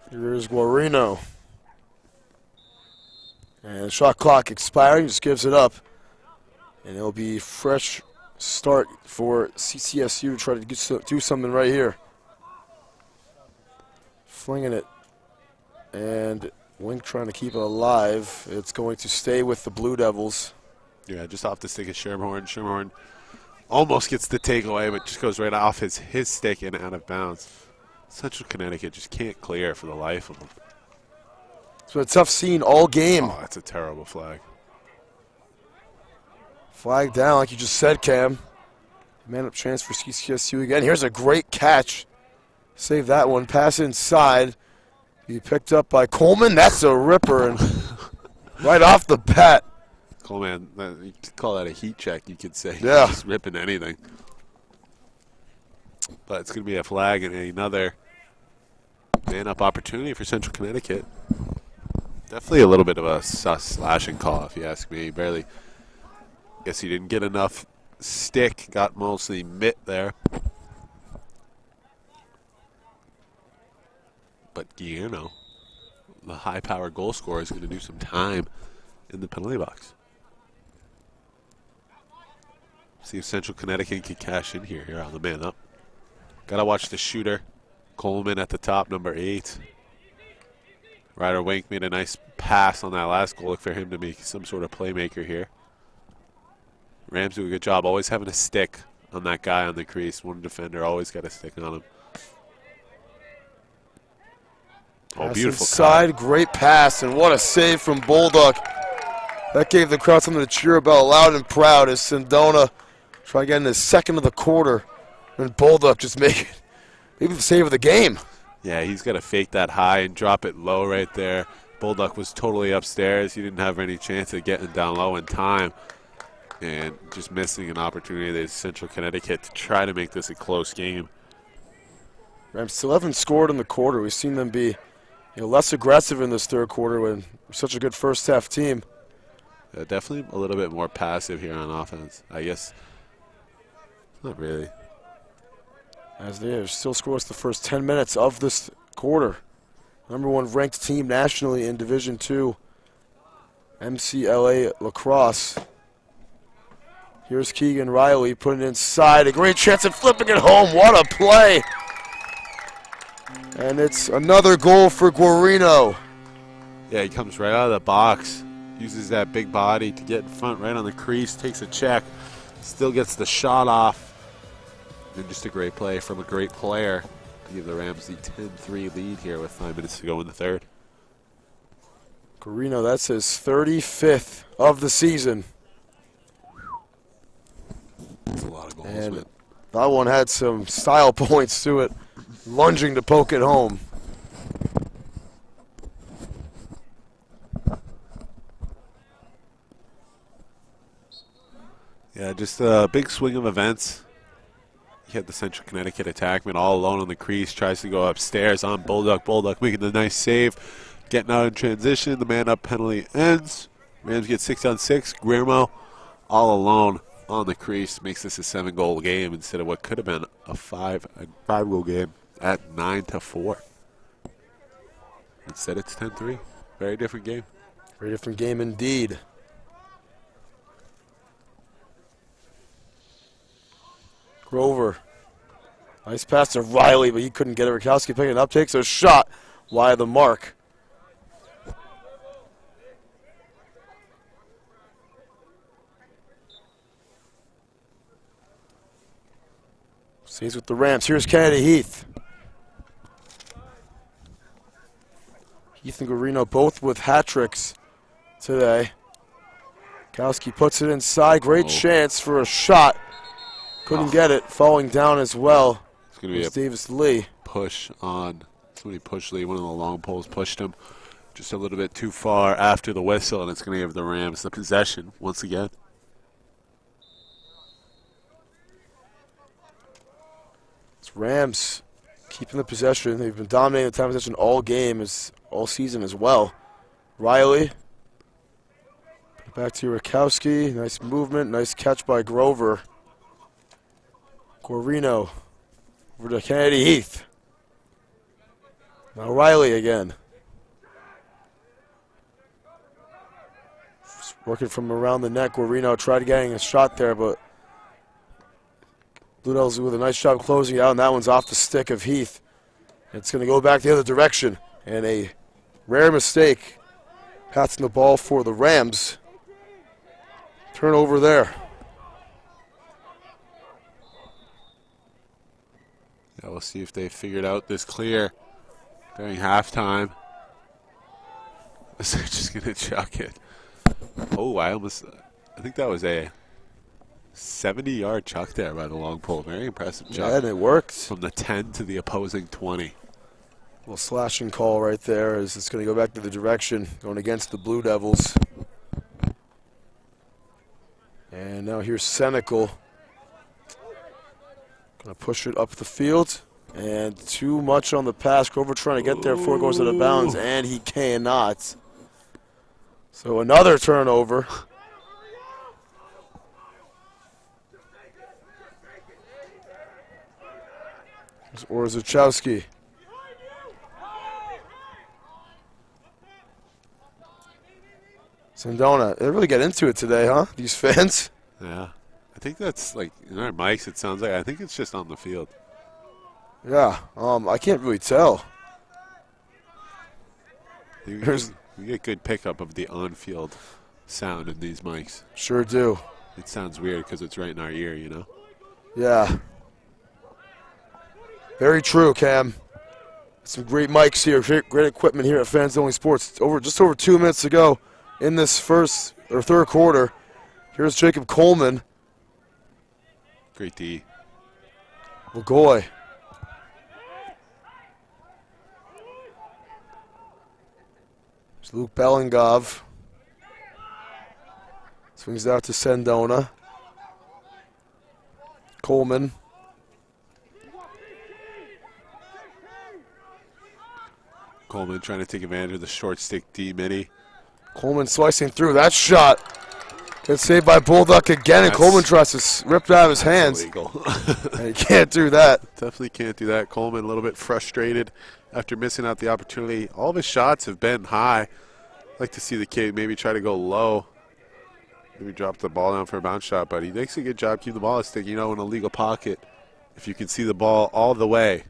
Here's Guarino. And the shot clock expiring, just gives it up. And it'll be fresh start for CCSU to try to do something right here. Flinging it. And Wink trying to keep it alive. It's going to stay with the Blue Devils. Yeah, just off the stick of Schermerhorn. Schermerhorn almost gets the takeaway, but just goes right off his stick and out of bounds. Central Connecticut just can't clear for the life of them. It's been a tough scene all game. Oh, that's a terrible flag. Flag down, like you just said, Cam. Man up chance for CCSU again. Here's a great catch. Save that one. Pass inside. Be picked up by Coleman. That's a ripper. And right off the bat. Coleman, you could call that a heat check, you could say. Yeah. Just ripping anything. But it's going to be a flag and another man-up opportunity for Central Connecticut. Definitely a little bit of a sus slashing call, if you ask me. Barely. Guess he didn't get enough stick. Got mostly mitt there. But Guillermo, the high-powered goal scorer, is going to do some time in the penalty box. See if Central Connecticut can cash in here on the man up. Got to watch the shooter. Coleman at the top, number 8. Ryder Wink made a nice pass on that last goal. Look for him to be some sort of playmaker here. Rams do a good job always having a stick on that guy on the crease. One defender always got a stick on him. Oh, Pass beautiful inside, cut. great pass, and what a save from Bulldog. That gave the crowd something to cheer about loud and proud as Sindona try to get in his second of the quarter. And Bulldog just make it, maybe the save of the game. Yeah, he's got to fake that high and drop it low right there. Bulldog was totally upstairs. He didn't have any chance of getting down low in time. And just missing an opportunity to Central Connecticut to try to make this a close game. Rams still haven't scored in the quarter. We've seen them be less aggressive in this third quarter when we're such a good first half team. Definitely a little bit more passive here on offense. I guess not really. As they have still scores the first 10 minutes of this quarter. #1 ranked team nationally in Division II, MCLA Lacrosse. Here's Keegan Riley putting it inside. A great chance at flipping it home. What a play. And it's another goal for Guarino. Yeah, he comes right out of the box. Uses that big body to get in front right on the crease. Takes a check. Still gets the shot off. And just a great play from a great player to give the Rams the 10-3 lead here with 5 minutes to go in the third. Guarino, that's his 35th of the season. That's a lot of goals. And that one had some style points to it. Lunging to poke it home. Yeah, just a big swing of events. You had the Central Connecticut attackman all alone on the crease, tries to go upstairs on Bulldog. Bulldog making the nice save, getting out in transition. The man-up penalty ends. Rams get 6-on-6. Guillermo all alone on the crease makes this a 7-goal game instead of what could have been a 5-goal game at 9-4. Instead, it's 10-3. Very different game. Very different game indeed. Grover. Nice pass to Riley, but he couldn't get it. Rakowski picking it up, takes a shot wide of the mark. Stays with the Rams. Here's Kennedy Heath. Heath and Guarino both with hat tricks today. Rakowski puts it inside. Great chance for a shot. Couldn't get it. Falling down as well. It's going to be a Davis Lee. push on. Somebody pushed Lee. One of the long poles pushed him just a little bit too far after the whistle, and it's going to give the Rams the possession once again. It's Rams keeping the possession. They've been dominating the time of possession all game, all season as well. Riley Back to Rakowski. Nice movement. Nice catch by Grover. Guarino over to Kennedy Heath. Now Riley again. Just working from around the neck. Guarino tried getting a shot there, but Blue Devils with a nice job closing it out, and that one's off the stick of Heath. It's going to go back the other direction, and a rare mistake. Passing the ball for the Rams. Turnover there. Yeah, we'll see if they figured out this clear during halftime. They're just going to chuck it. Oh, I think that was a 70-yard chuck there by the long pole. Very impressive chuck. Yeah, and it worked. From the 10 to the opposing 20. Little slashing call right there as it's going to go back to the direction, going against the Blue Devils. And now here's Senecal. Going to push it up the field. And too much on the pass. Grover trying to get there before it goes out of bounds, and he cannot. So another turnover. There's Orzechowski. Sandona, they really get into it today, huh? These fans. Yeah. I think that's like, in our mics, it sounds like, I think it's just on the field. Yeah, I can't really tell. We get good pickup of the on-field sound in these mics. Sure do. It sounds weird because it's right in our ear, you know? Yeah. Very true, Cam. Some great mics here, great equipment here at Fans Only Sports. Just over 2 minutes to go in this third quarter. Here's Jacob Coleman. Great D. Lagoy. There's Luke Bellingov. Swings out to Sandona. Coleman. Coleman trying to take advantage of the short stick D mini. Coleman slicing through. That shot gets saved by Bulldog again, and Coleman tries to rip it out of his hands. Illegal. And he can't do that. Definitely can't do that. Coleman a little bit frustrated after missing out the opportunity. All of his shots have been high. I'd like to see the kid maybe try to go low. Maybe drop the ball down for a bounce shot, but he makes a good job keeping the ball a stick. You know, in a legal pocket, if you can see the ball all the way,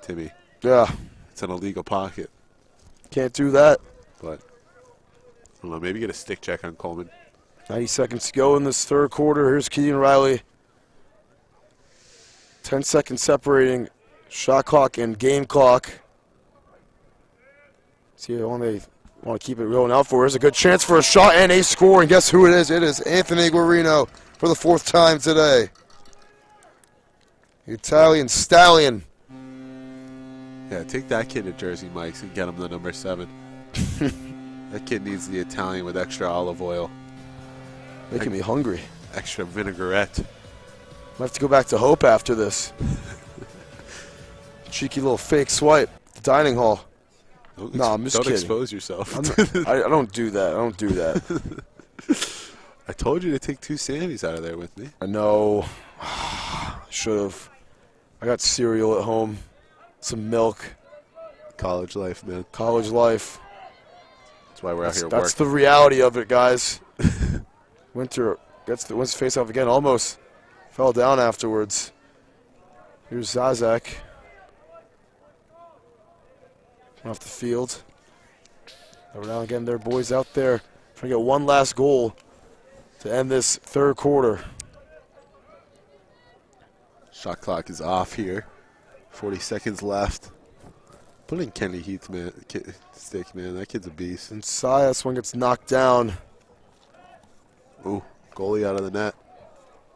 Timmy. Yeah. It's an illegal pocket. Can't do that. But, I don't know, maybe get a stick check on Coleman. 90 seconds to go in this third quarter. Here's Keaton Riley. 10 seconds separating shot clock and game clock. See how long they want to keep it going out for. There's a good chance for a shot and a score. And guess who it is? It is Anthony Guarino for the 4th time today. The Italian stallion. Yeah, take that kid to Jersey Mike's and get him the number 7. That kid needs the Italian with extra olive oil. Making me hungry. Extra vinaigrette. Might have to go back to Hope after this. Cheeky little fake swipe. The dining hall. No, I'm just kidding. Don't expose yourself. I don't do that. I don't do that. I told you to take 2 Sammys out of there with me. I know. Should have. I got cereal at home. Some milk. College life, man. College life. That's why we're out here That's working. the reality of it, guys. Winter gets the wins face off again. Almost fell down afterwards. Here's Zazak. Off the field. Around again, their boys out there trying to get one last goal to end this third quarter. Shot clock is off here. 40 seconds left. Put in Kenny Heath, man. Stick, man. That kid's a beast. And Sias one gets knocked down. Ooh, goalie out of the net.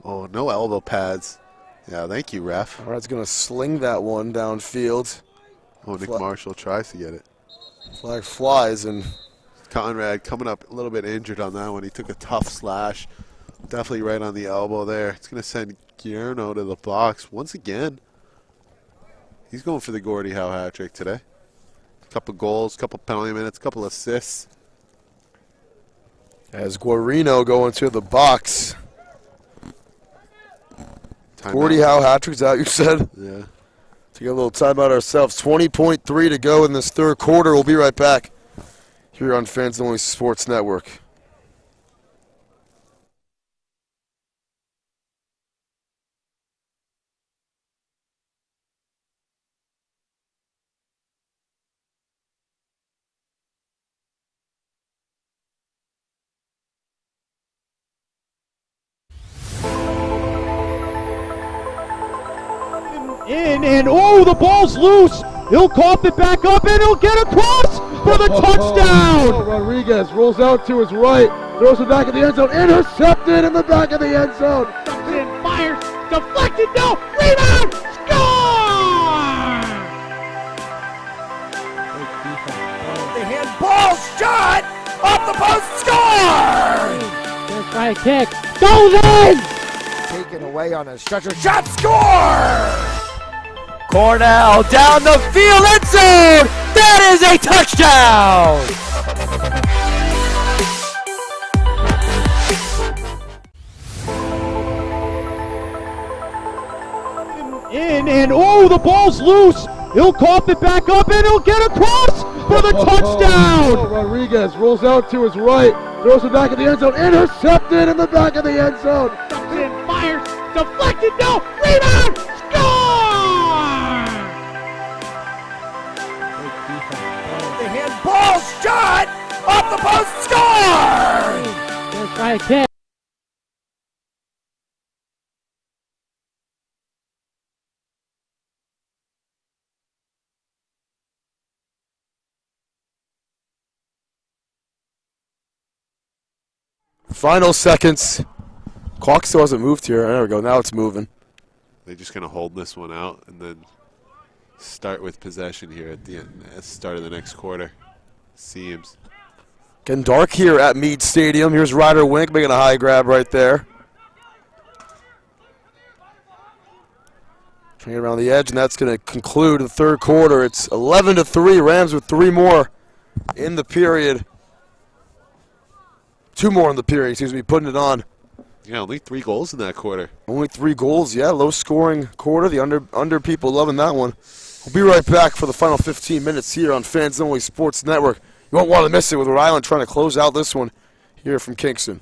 Oh, no elbow pads. Yeah, thank you, ref. All right's going to sling that one downfield. Oh, Nick Marshall tries to get it. Flag flies, and Conrad coming up a little bit injured on that one. He took a tough slash. Definitely right on the elbow there. It's going to send Guillermo to the box once again. He's going for the Gordie Howe hat trick today. A couple goals, couple penalty minutes, couple assists. As Guarino going to the box. Gordie Howe hat-trick's out, you said? Yeah. Take a little timeout ourselves. 20.3 to go in this third quarter. We'll be right back here on Fans Only Sports Network. In, and oh, the ball's loose. He'll cough it back up, and he'll get across for the touchdown. Rodriguez rolls out to his right, throws it back in the end zone, intercepted in the back of the end zone. And fires, deflected, no, rebound, score! The handball shot off the post, score! Gonna try a kick, goes in! Taken away on a stretcher, shot, score! Cornell down the field, end zone! That is a touchdown! In, and oh, the ball's loose. He'll cough it back up, and he'll get across for the touchdown. Rodriguez rolls out to his right, throws it back in the end zone, intercepted in the back of the end zone. And fires, deflected, no, rebound, score! The handball shot off the post, score! Gonna try a kick. Final seconds. Clock still hasn't moved here. There we go. Now it's moving. They're just going to hold this one out and then start with possession here at the start of the next quarter. Seems. Getting dark here at Meade Stadium. Here's Ryder Wink making a high grab right there. Trying around the edge, and that's going to conclude the third quarter. It's 11-3. Rams with 3 more in the period. 2 more in the period, excuse me, putting it on. Yeah, only 3 goals in that quarter. Only 3 goals, yeah, low-scoring quarter. The under people loving that one. We'll be right back for the final 15 minutes here on Fans Only Sports Network. You won't want to miss it with Rhode Island trying to close out this one here from Kingston.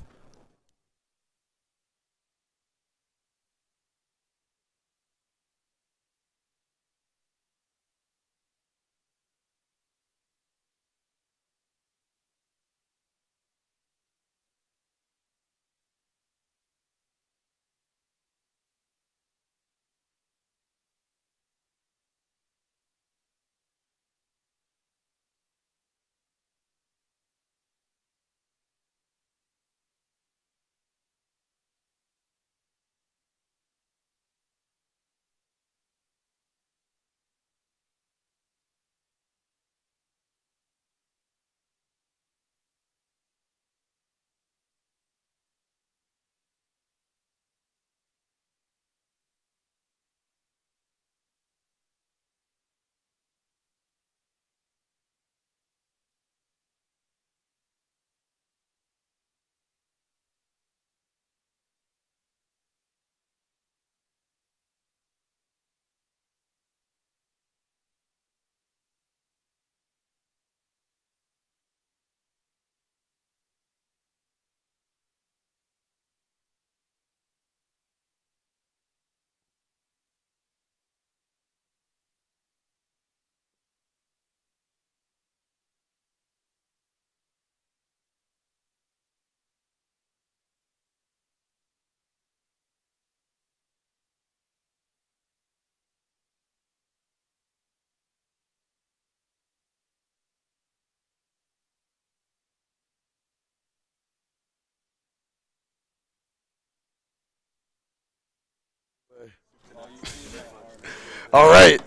All right,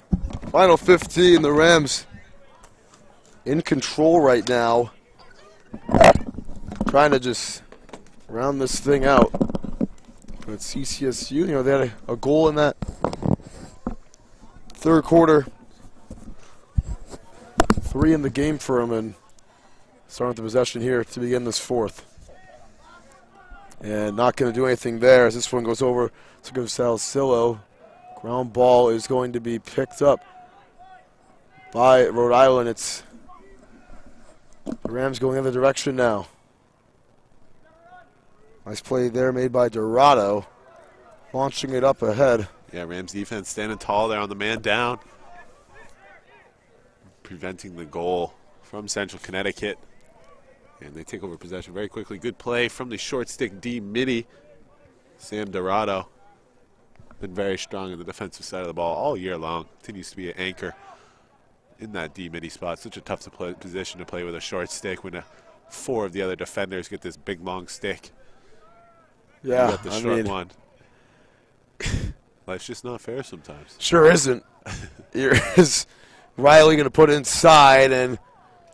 final 15, the Rams in control right now. Trying to just round this thing out. But CCSU, you know, they had a goal in that third quarter. 3 in the game for them, and starting with the possession here to begin this fourth. And not going to do anything there as this one goes over to Salcillo. Ground ball is going to be picked up by Rhode Island. It's the Rams going the other direction now. Nice play there made by Dorado, launching it up ahead. Yeah, Rams defense standing tall there on the man down, preventing the goal from Central Connecticut. And they take over possession very quickly. Good play from the short stick D midi. Sam Dorado been very strong in the defensive side of the ball all year long. Continues to be an anchor in that D midi spot. Such a tough position to play with a short stick when 4 of the other defenders get this big long stick. Yeah, you got the short one. Life's just not fair sometimes. Sure isn't. Here is Riley going to put it inside, and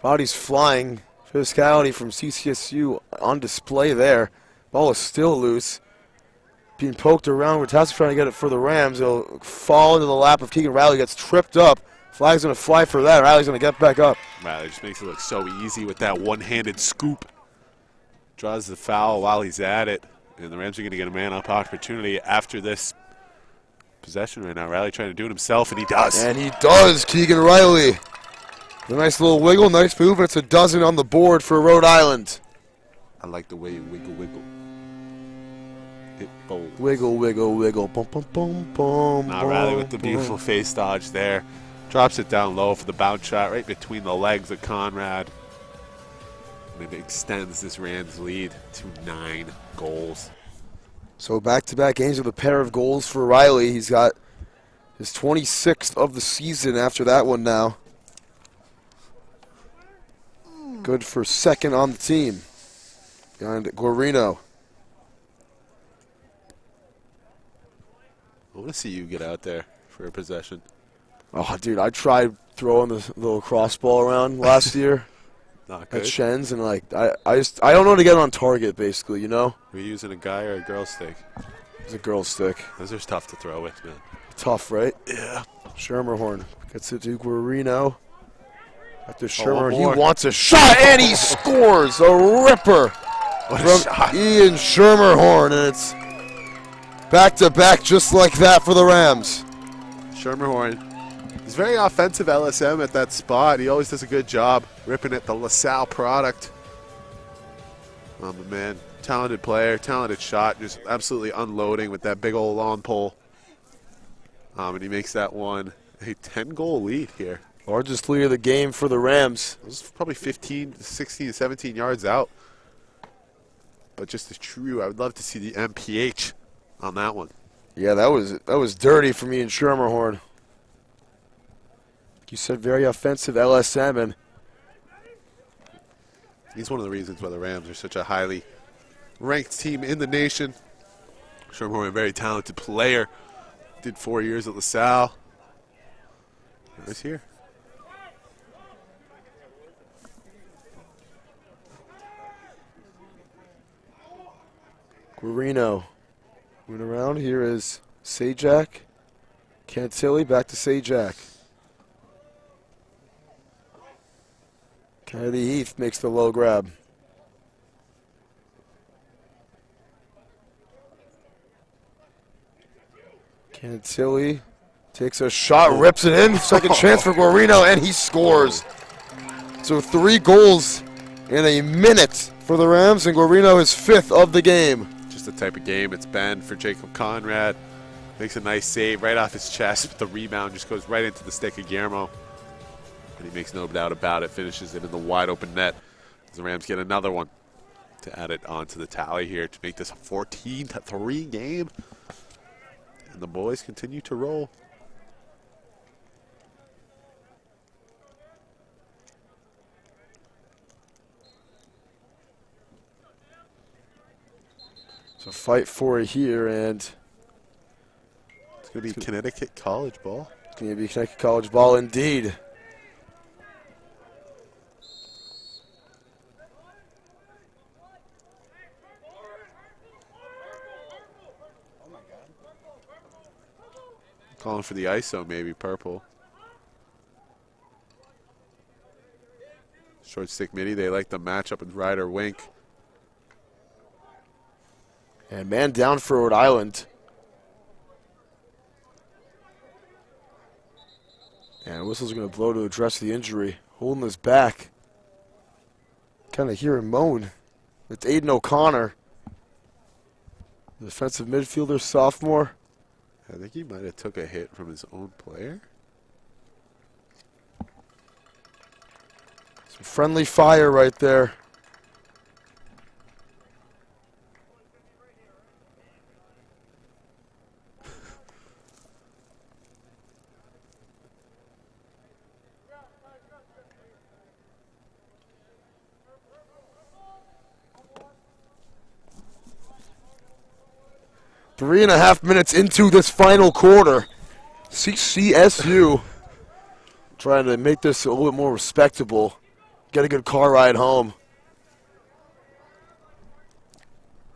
body's flying. Physicality from CCSU on display there. Ball is still loose. Being poked around. Ratassi trying to get it for the Rams. It'll fall into the lap of Keegan Riley. Gets tripped up. Flag's going to fly for that. Riley's going to get back up. Riley just makes it look so easy with that one-handed scoop. Draws the foul while he's at it. And the Rams are going to get a man-up opportunity after this possession right now. Riley trying to do it himself, and he does. And he does, Keegan Riley. A nice little wiggle, nice move, and it's a dozen on the board for Rhode Island. I like the way you wiggle, wiggle. Hit bold. Wiggle, wiggle, wiggle. Bum, bum, bum, bum. Now Riley with the beautiful face dodge there. Drops it down low for the bounce shot right between the legs of Conrad. And it extends this Rams lead to 9 goals. So back-to-back games with a pair of goals for Riley. He's got his 26th of the season after that one now. Good for second on the team behind Guarino. I want to see you get out there for a possession. Oh, dude, I tried throwing the little cross ball around last year Not good. at Shen's, and like I don't know how to get on target, basically, you know? Were you using a guy or a girl stick? It's a girl stick. Those are tough to throw with, man. Tough, right? Yeah. Schermerhorn gets it to Guarino. After one Shermer, he more. wants a shot, and he scores a ripper What a from shot. Ian Schermerhorn, and it's back-to-back just like that for the Rams. Schermerhorn. He's very offensive LSM at that spot. He always does a good job ripping at the LaSalle product. But man, talented player, talented shot, just absolutely unloading with that big old lawn pole. And he makes that one a 10-goal lead here. Largest lead of the game for the Rams. It was probably 15, 16, 17 yards out. But just as true, I would love to see the MPH on that one. Yeah, that was dirty for me in Schermerhorn. Like you said, very offensive LSM, and he's one of the reasons why the Rams are such a highly ranked team in the nation. Schermerhorn, a very talented player. Did 4 years at LaSalle. Nice here. Guarino. Moving around, here is Sajak. Cantilli, back to Sajak. Kennedy Heath makes the low grab. Cantilli takes a shot, rips it in. Second chance for Guarino, and he scores. So 3 goals in a minute for the Rams, and Guarino is 5th of the game. Just the type of game it's been for Jacob Conrad. Makes a nice save right off his chest, but the rebound just goes right into the stick of Guillermo. And he makes no doubt about it, finishes it in the wide open net. As the Rams get another one to add it onto the tally here to make this a 14-3 game. And the boys continue to roll. So fight for it here, and It's going to be Connecticut College ball. it's going to be Connecticut College ball indeed. Calling for the ISO, maybe purple. Short stick midi, they like the matchup with Ryder Wink. And man down for Rhode Island. And whistle's going to blow to address the injury. Holding his back. Kind of hear him moan. It's Aiden O'Connor. Defensive midfielder, sophomore. I think he might have took a hit from his own player. Some friendly fire right there. Three and a half minutes into this final quarter. CCSU trying to make this a little bit more respectable. Get a good car ride home.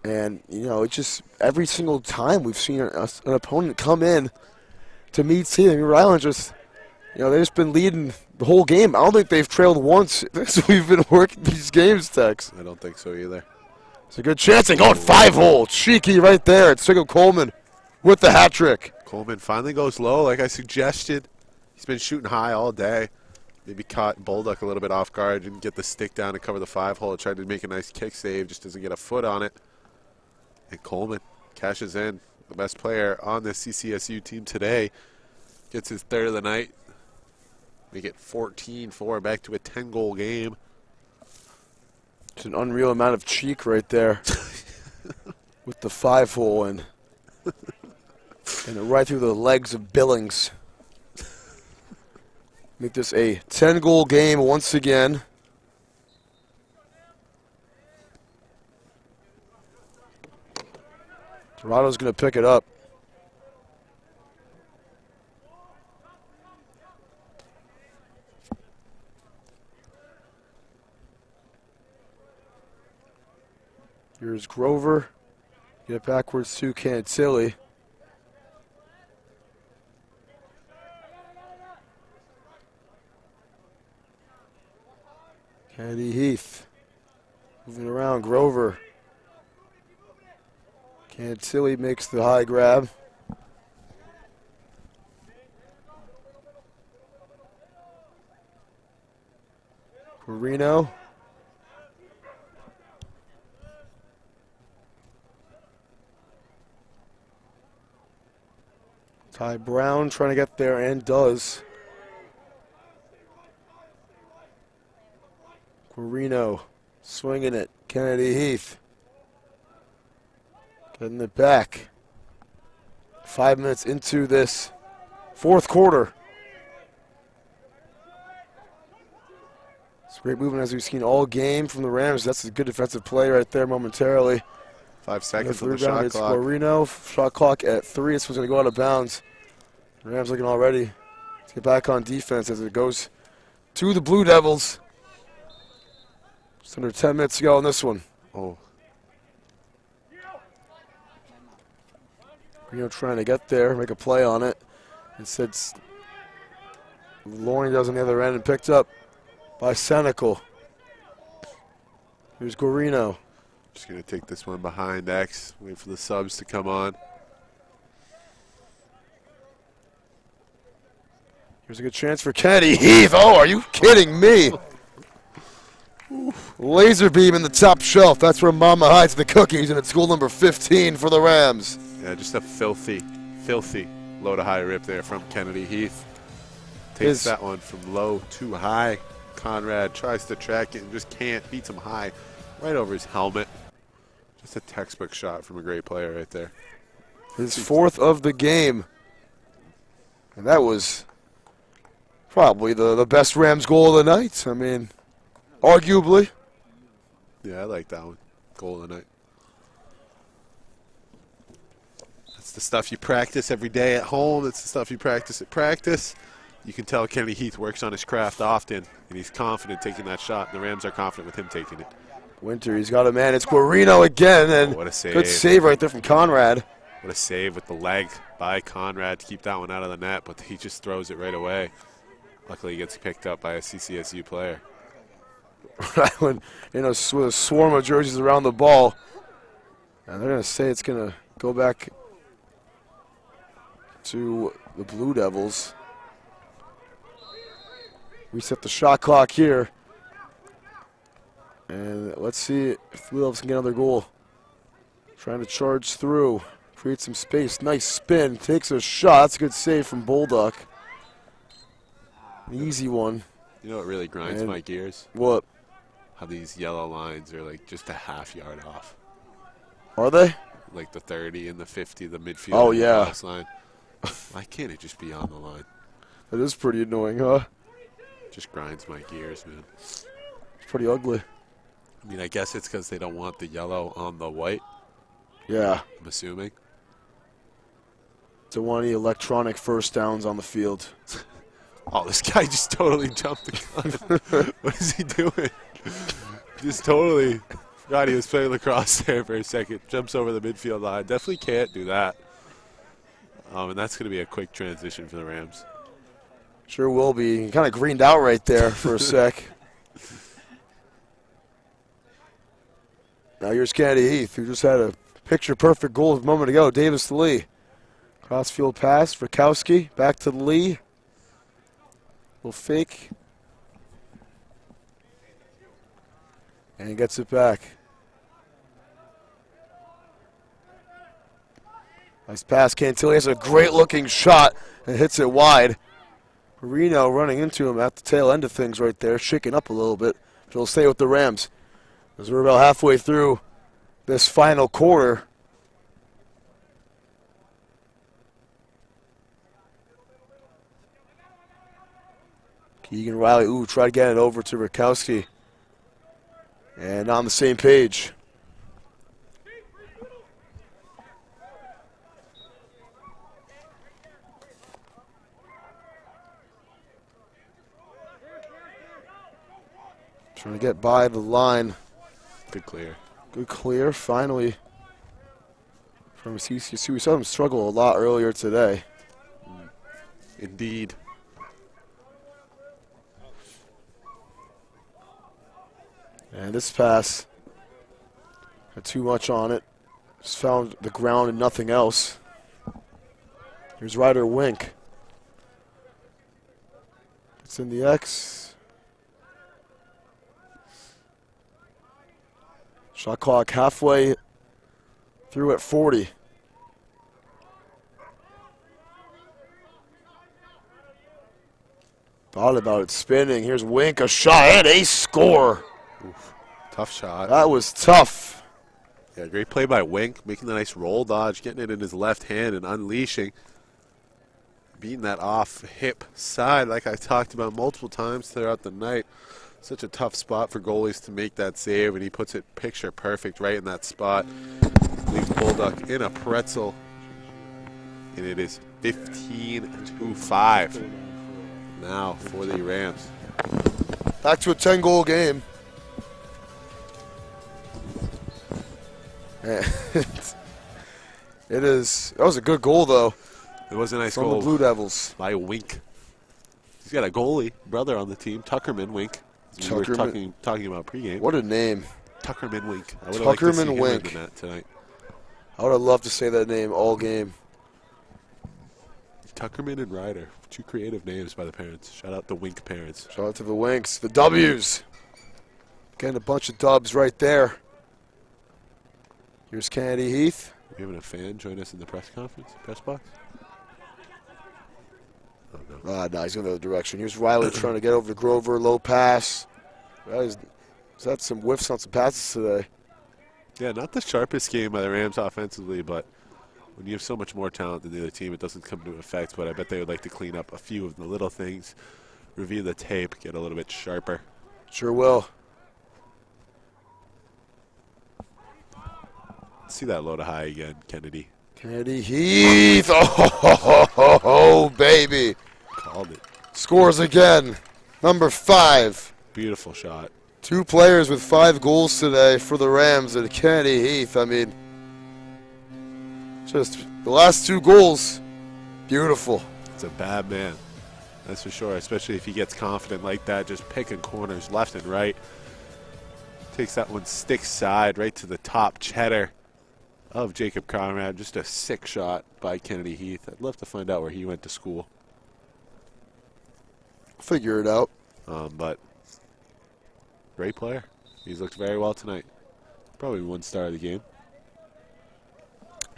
And, you know, it's just every single time we've seen an opponent come in to meet team. I mean, Rhode Island just, you know, they've just been leading the whole game. I don't think they've trailed once as we've been working these games, Tex. I don't think so either. It's a good chance. And going 5-hole. Cheeky right there. It's Jacob Coleman with the hat trick. Coleman finally goes low like I suggested. He's been shooting high all day. Maybe caught Bolduck a little bit off guard. Didn't get the stick down to cover the 5-hole. Tried to make a nice kick save. Just doesn't get a foot on it. And Coleman cashes in. The best player on this CCSU team today. Gets his third of the night. Make it 14-4. Back to a 10-goal game. It's an unreal amount of cheek right there with the 5-hole and right through the legs of Billings. Make this a 10-goal game once again. Toronto's going to pick it up. Here's Grover. Get it backwards to Cantilli. Kennedy Heath. Moving around, Grover. Cantilli makes the high grab. Carino. Ty Brown trying to get there and does. Carino swinging it. Kennedy Heath. Getting it back. 5 minutes into this fourth quarter. It's great movement as we've seen all game from the Rams. That's a good defensive play right there momentarily. 5 seconds on the shot it's clock. Guarino, shot clock at 3. This one's going to go out of bounds. The Rams looking all ready to get back on defense as it goes to the Blue Devils. Just under 10 minutes to go on this one. Oh. Guarino trying to get there, make a play on it. Instead, Loring does on the other end and picked up by Senecal. Here's Guarino. Just going to take this one behind X. Wait for the subs to come on. Here's a good chance for Kennedy Heath. Oh, are you kidding me? Laser beam in the top shelf. That's where Mama hides the cookies, and it's goal number 15 for the Rams. Yeah, just a filthy low to high rip there from Kennedy Heath. Takes that one from low to high. Conrad tries to track it and just can't. Beats him high right over his helmet. Just a textbook shot from a great player right there. His fourth of the game. And that was probably the best Rams goal of the night. I mean, arguably. Yeah, I like that one. Goal of the night. That's the stuff you practice every day at home. It's the stuff you practice at practice. You can tell Kennedy Heath works on his craft often, and he's confident taking that shot, and the Rams are confident with him taking it. Winter, he's got a man. It's Guarino again, and what a save. Good save right there from Conrad. What a save with the leg by Conrad to keep that one out of the net, but he just throws it right away. Luckily, he gets picked up by a CCSU player. With a swarm of jerseys around the ball. And they're going to say it's going to go back to the Blue Devils. Reset the shot clock here. And let's see if Blue Devils can get another goal. Trying to charge through, create some space. Nice spin, takes a shot. That's a good save from Bulldog. An easy one. You know what really grinds my gears? What? How these yellow lines are like just a half yard off. Are they? Like the 30 and the 50, the midfield. Oh, and the yeah. box line. Why can't it just be on the line? That is pretty annoying, huh? Just grinds my gears, man. It's pretty ugly. I mean, I guess it's because they don't want the yellow on the white. Yeah. I'm assuming. Don't want any electronic first downs on the field. Oh, this guy just totally jumped the gun. What is he doing? Just totally forgot he was playing lacrosse there for a second. Jumps over the midfield line. Definitely can't do that. And that's going to be a quick transition for the Rams. Sure will be. He kind of greened out right there for a sec. Now here's Kennedy Heath, who just had a picture-perfect goal a moment ago. Davis to Lee. Crossfield pass, Rakowski, back to Lee. Little fake. And he gets it back. Nice pass, Cantilli has a great-looking shot and hits it wide. Marino running into him at the tail end of things right there, shaking up a little bit. But he'll stay with the Rams. As we're about halfway through this final quarter. Keegan Riley, try to get it over to Rakowski. And on the same page. Trying to get by the line. Good clear. Good clear, finally. From CCC, we saw him struggle a lot earlier today. Indeed. And this pass had too much on it. Just found the ground and nothing else. Here's Ryder Wink. It's in the X. Shot clock halfway through at 40. Thought about it spinning. Here's Wink, a shot and a score. Oof. Tough shot. That was tough. Yeah, great play by Wink, making the nice roll dodge, getting it in his left hand and unleashing. Beating that off hip side like I talked about multiple times throughout the night. Such a tough spot for goalies to make that save, and he puts it picture perfect right in that spot. Leaves Bulldog in a pretzel, and it is 15-5 now for the Rams. Back to a 10-goal game. It is. That was a good goal, though. It was a nice from goal the Blue Devils. by Wink. He's got a goalie brother on the team, Tuckerman Wink. We were talking about pregame. What a name. Tuckerman Wink. I would have liked to see him in that tonight. I would have loved to say that name all game. Tuckerman and Ryder. Two creative names by the parents. Shout out the Wink parents. Shout out to the Winks. The W's. Getting a bunch of dubs right there. Here's Kennedy Heath. Are we having a fan join us in the press box? Oh, no. No, he's going the other direction. Here's Riley trying to get over to Grover. Low pass. He's had some whiffs on some passes today. Yeah, not the sharpest game by the Rams offensively, but when you have so much more talent than the other team, it doesn't come to effect. But I bet they would like to clean up a few of the little things, review the tape, get a little bit sharper. Sure will. See that low to high again, Kennedy. Kennedy Heath. Oh, baby. Called it. Scores again. Number 5. Beautiful shot. 2 players with 5 goals today for the Rams, and Kennedy Heath. I mean, just the last 2 goals, beautiful. It's a bad man, that's for sure, especially if he gets confident like that, just picking corners left and right. Takes that one stick side right to the top. Cheddar of Jacob Conrad. Just a sick shot by Kennedy Heath. I'd love to find out where he went to school. Figure it out. But great player. He's looked very well tonight. Probably 1 star of the game.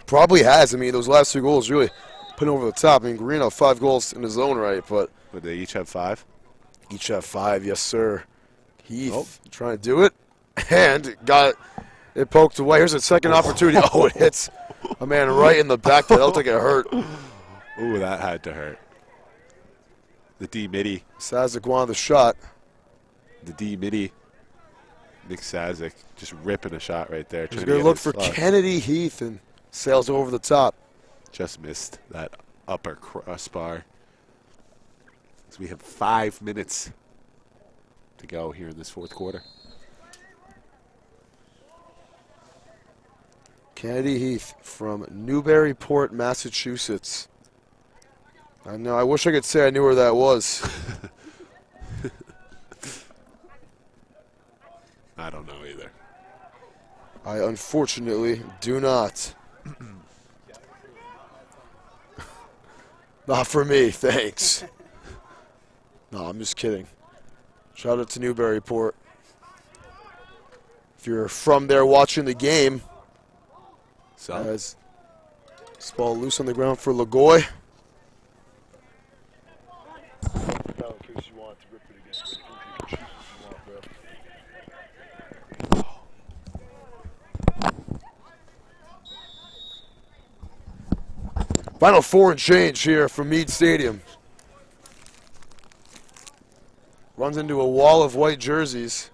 Probably has. I mean, those last 2 goals really put him over the top. I mean, Guarino 5 goals in his own right, but they each have 5? Each have 5, yes, sir. Heath trying to do it, and got it poked away. Here's a second opportunity. Oh, it hits a man right in the back. That looked like it hurt. Ooh, that had to hurt. The D midi. Sazik wanted the shot. The D midi. Nick Sazik just ripping a shot right there. He's going to look for Kennedy Heath and sails over the top. Just missed that upper crossbar. So we have 5 minutes to go here in this 4th quarter. Kennedy Heath from Newburyport, Massachusetts. I know. I wish I could say I knew where that was. I don't know either. I unfortunately do not. Not for me, thanks. No, I'm just kidding. Shout out to Newburyport. If you're from there watching the game, as this ball loose on the ground for Lagoy. Final 4 and change here from Meade Stadium. Runs into a wall of white jerseys.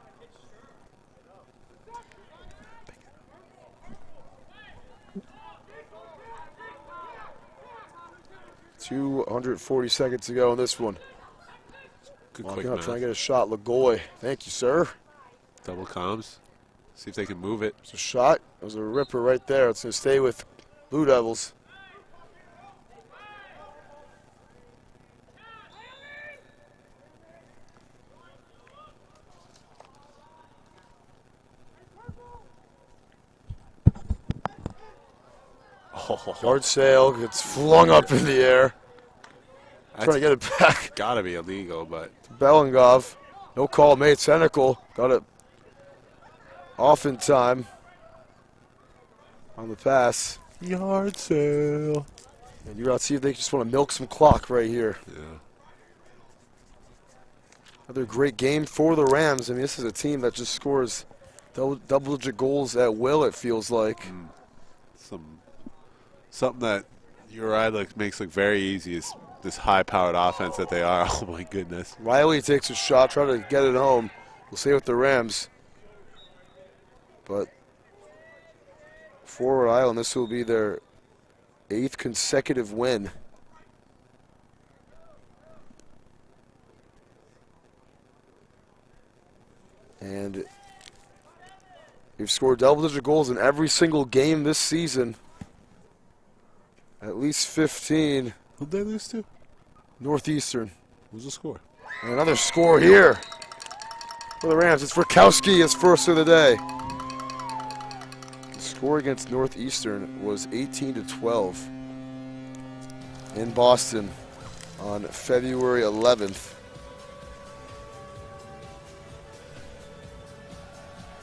$240 to go in this one. Good Walking quick up, math. trying to get a shot. Lagoy. Thank you, sir. Double comms. See if they can move it. It's a shot. It was a ripper right there. It's going to stay with Blue Devils. Yard sale gets flung up in the air. Trying to get it back. Gotta be illegal, but Belengov. No call made. Senecal got it off in time on the pass. yard sale. And you got to see if they just want to milk some clock right here. Yeah. Another great game for the Rams. I mean, this is a team that just scores double-digit goals at will, it feels like. Something that URI makes look very easy is this high-powered offense that they are. Oh, my goodness. Riley takes a shot, trying to get it home. We'll see with the Rams. But for Rhode Island, this will be their 8th consecutive win. And they've scored double-digit goals in every single game this season. At least 15. Who'd they lose to? Northeastern. Who's the score? And another score here for the Rams. It's Rakowski, his first of the day. The score against Northeastern was 18-12 in Boston on February 11th.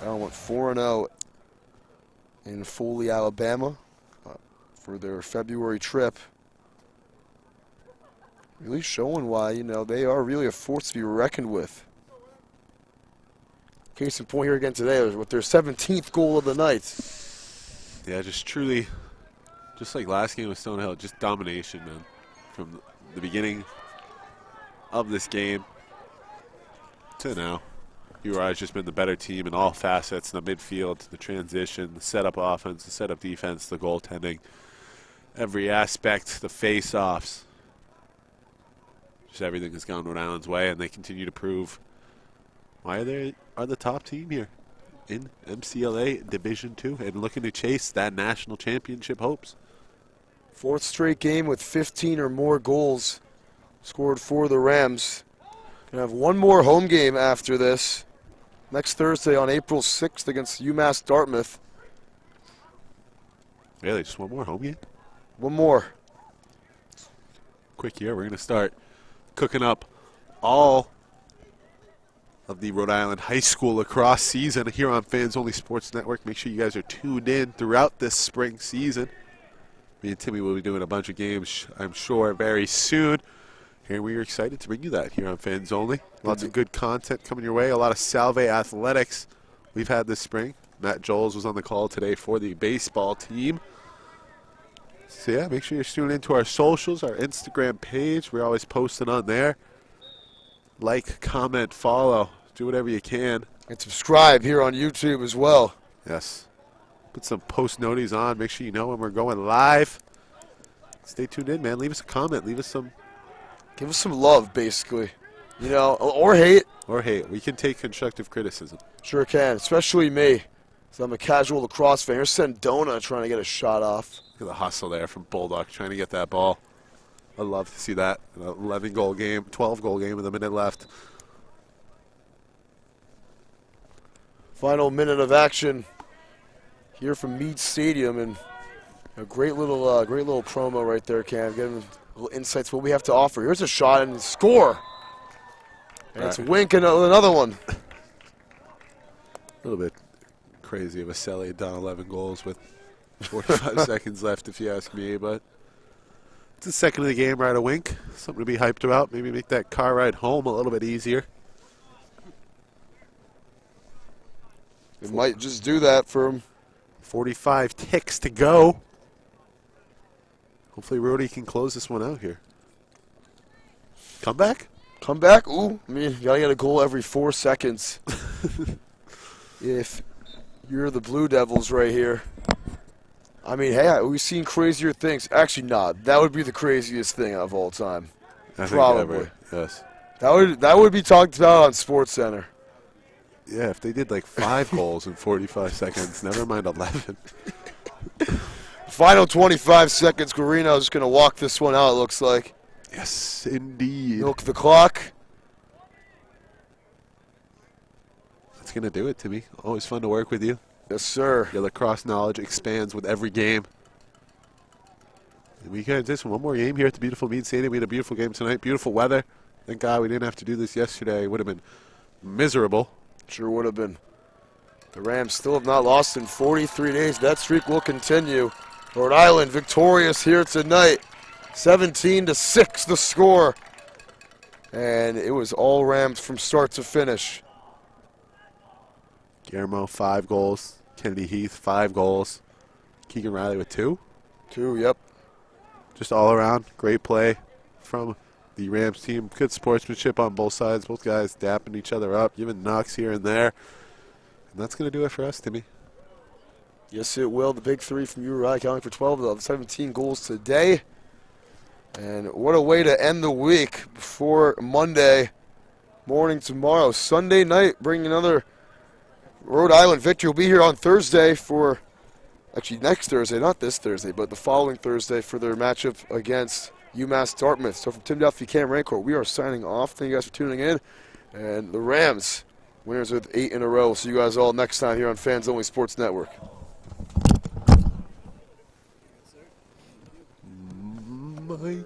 Allen went 4-0 in Foley, Alabama for their February trip. Really showing why, you know, they are really a force to be reckoned with. Case in point here again today with their 17th goal of the night. Yeah, just truly, just like last game with Stonehill, just domination, man. From the beginning of this game to now. URI has just been the better team in all facets, the midfield, the transition, the setup offense, the setup defense, the goaltending, every aspect, the face-offs. Just everything has gone Rhode Island's way, and they continue to prove why they are the top team here in MCLA Division II and looking to chase that national championship hopes. 4th straight game with 15 or more goals scored for the Rams. Gonna have one more home game after this. Next Thursday on April 6th against UMass Dartmouth. Really, just one more home game? One more. Quick here. We're going to start cooking up all of the Rhode Island high school lacrosse season here on Fans Only Sports Network. Make sure you guys are tuned in throughout this spring season. Me and Timmy will be doing a bunch of games, I'm sure, very soon. And we are excited to bring you that here on Fans Only. Lots of good content coming your way. A lot of Salve athletics we've had this spring. Matt Joels was on the call today for the baseball team. So, yeah, make sure you're tuning into our socials, our Instagram page. We're always posting on there. Like, comment, follow. Do whatever you can. And subscribe here on YouTube as well. Yes. Put some post noties on. Make sure you know when we're going live. Stay tuned in, man. Leave us a comment. Leave us some... Give us some love, basically. You know, or hate. Or hate. We can take constructive criticism. Sure can, especially me. So I'm a casual lacrosse fan. Here's Sendona trying to get a shot off. Look at the hustle there from Bulldog trying to get that ball. I'd love to see that. An 11-goal game, 12-goal game with a minute left. Final minute of action here from Meade Stadium, and a great little promo right there, Cam. Getting little insights what we have to offer. Here's a shot and score. And it's a wink and another one. A little bit crazy of a Selly down 11 goals with 45 seconds left, if you ask me, but it's the second of the game, right? A wink. Something to be hyped about. Maybe make that car ride home a little bit easier. It might just do that for him. 45 ticks to go. Hopefully Rhodey can close this one out here. Comeback? Comeback? Ooh, I mean, you gotta get a goal every 4 seconds. If you're the Blue Devils right here. I mean, hey, we've seen crazier things. Actually, not. That would be the craziest thing of all time. Probably. Ever. Yes. That would be talked about on SportsCenter. Yeah, if they did like 5 goals in 45 seconds, never mind 11. Final 25 seconds. Guarino's going to walk this one out, it looks like. Yes, indeed. Milk the clock. That's going to do it to me. Always fun to work with you. Yes, sir. Your lacrosse knowledge expands with every game. And we got this one more game here at the beautiful Meade Stadium. We had a beautiful game tonight. Beautiful weather. Thank God we didn't have to do this yesterday. It would have been miserable. Sure would have been. The Rams still have not lost in 43 days. That streak will continue. Rhode Island victorious here tonight. 17-6 the score. And it was all Rams from start to finish. Guillermo, 5 goals. Kennedy Heath, 5 goals. Keegan Riley with 2. 2, yep. Just all around, great play from the Rams team. Good sportsmanship on both sides. Both guys dapping each other up, giving knocks here and there. And that's going to do it for us, Timmy. Yes, it will. The big 3 from URI counting for 12 of 17 goals today. And what a way to end the week before Monday morning tomorrow. Sunday night, bringing another Rhode Island victory. We'll be here on Thursday for, actually next Thursday, not this Thursday, but the following Thursday for their matchup against UMass Dartmouth. So from Tim Duffy, Cam Rancourt, we are signing off. Thank you guys for tuning in. And the Rams, winners with 8 in a row. See you guys all next time here on Fans Only Sports Network. My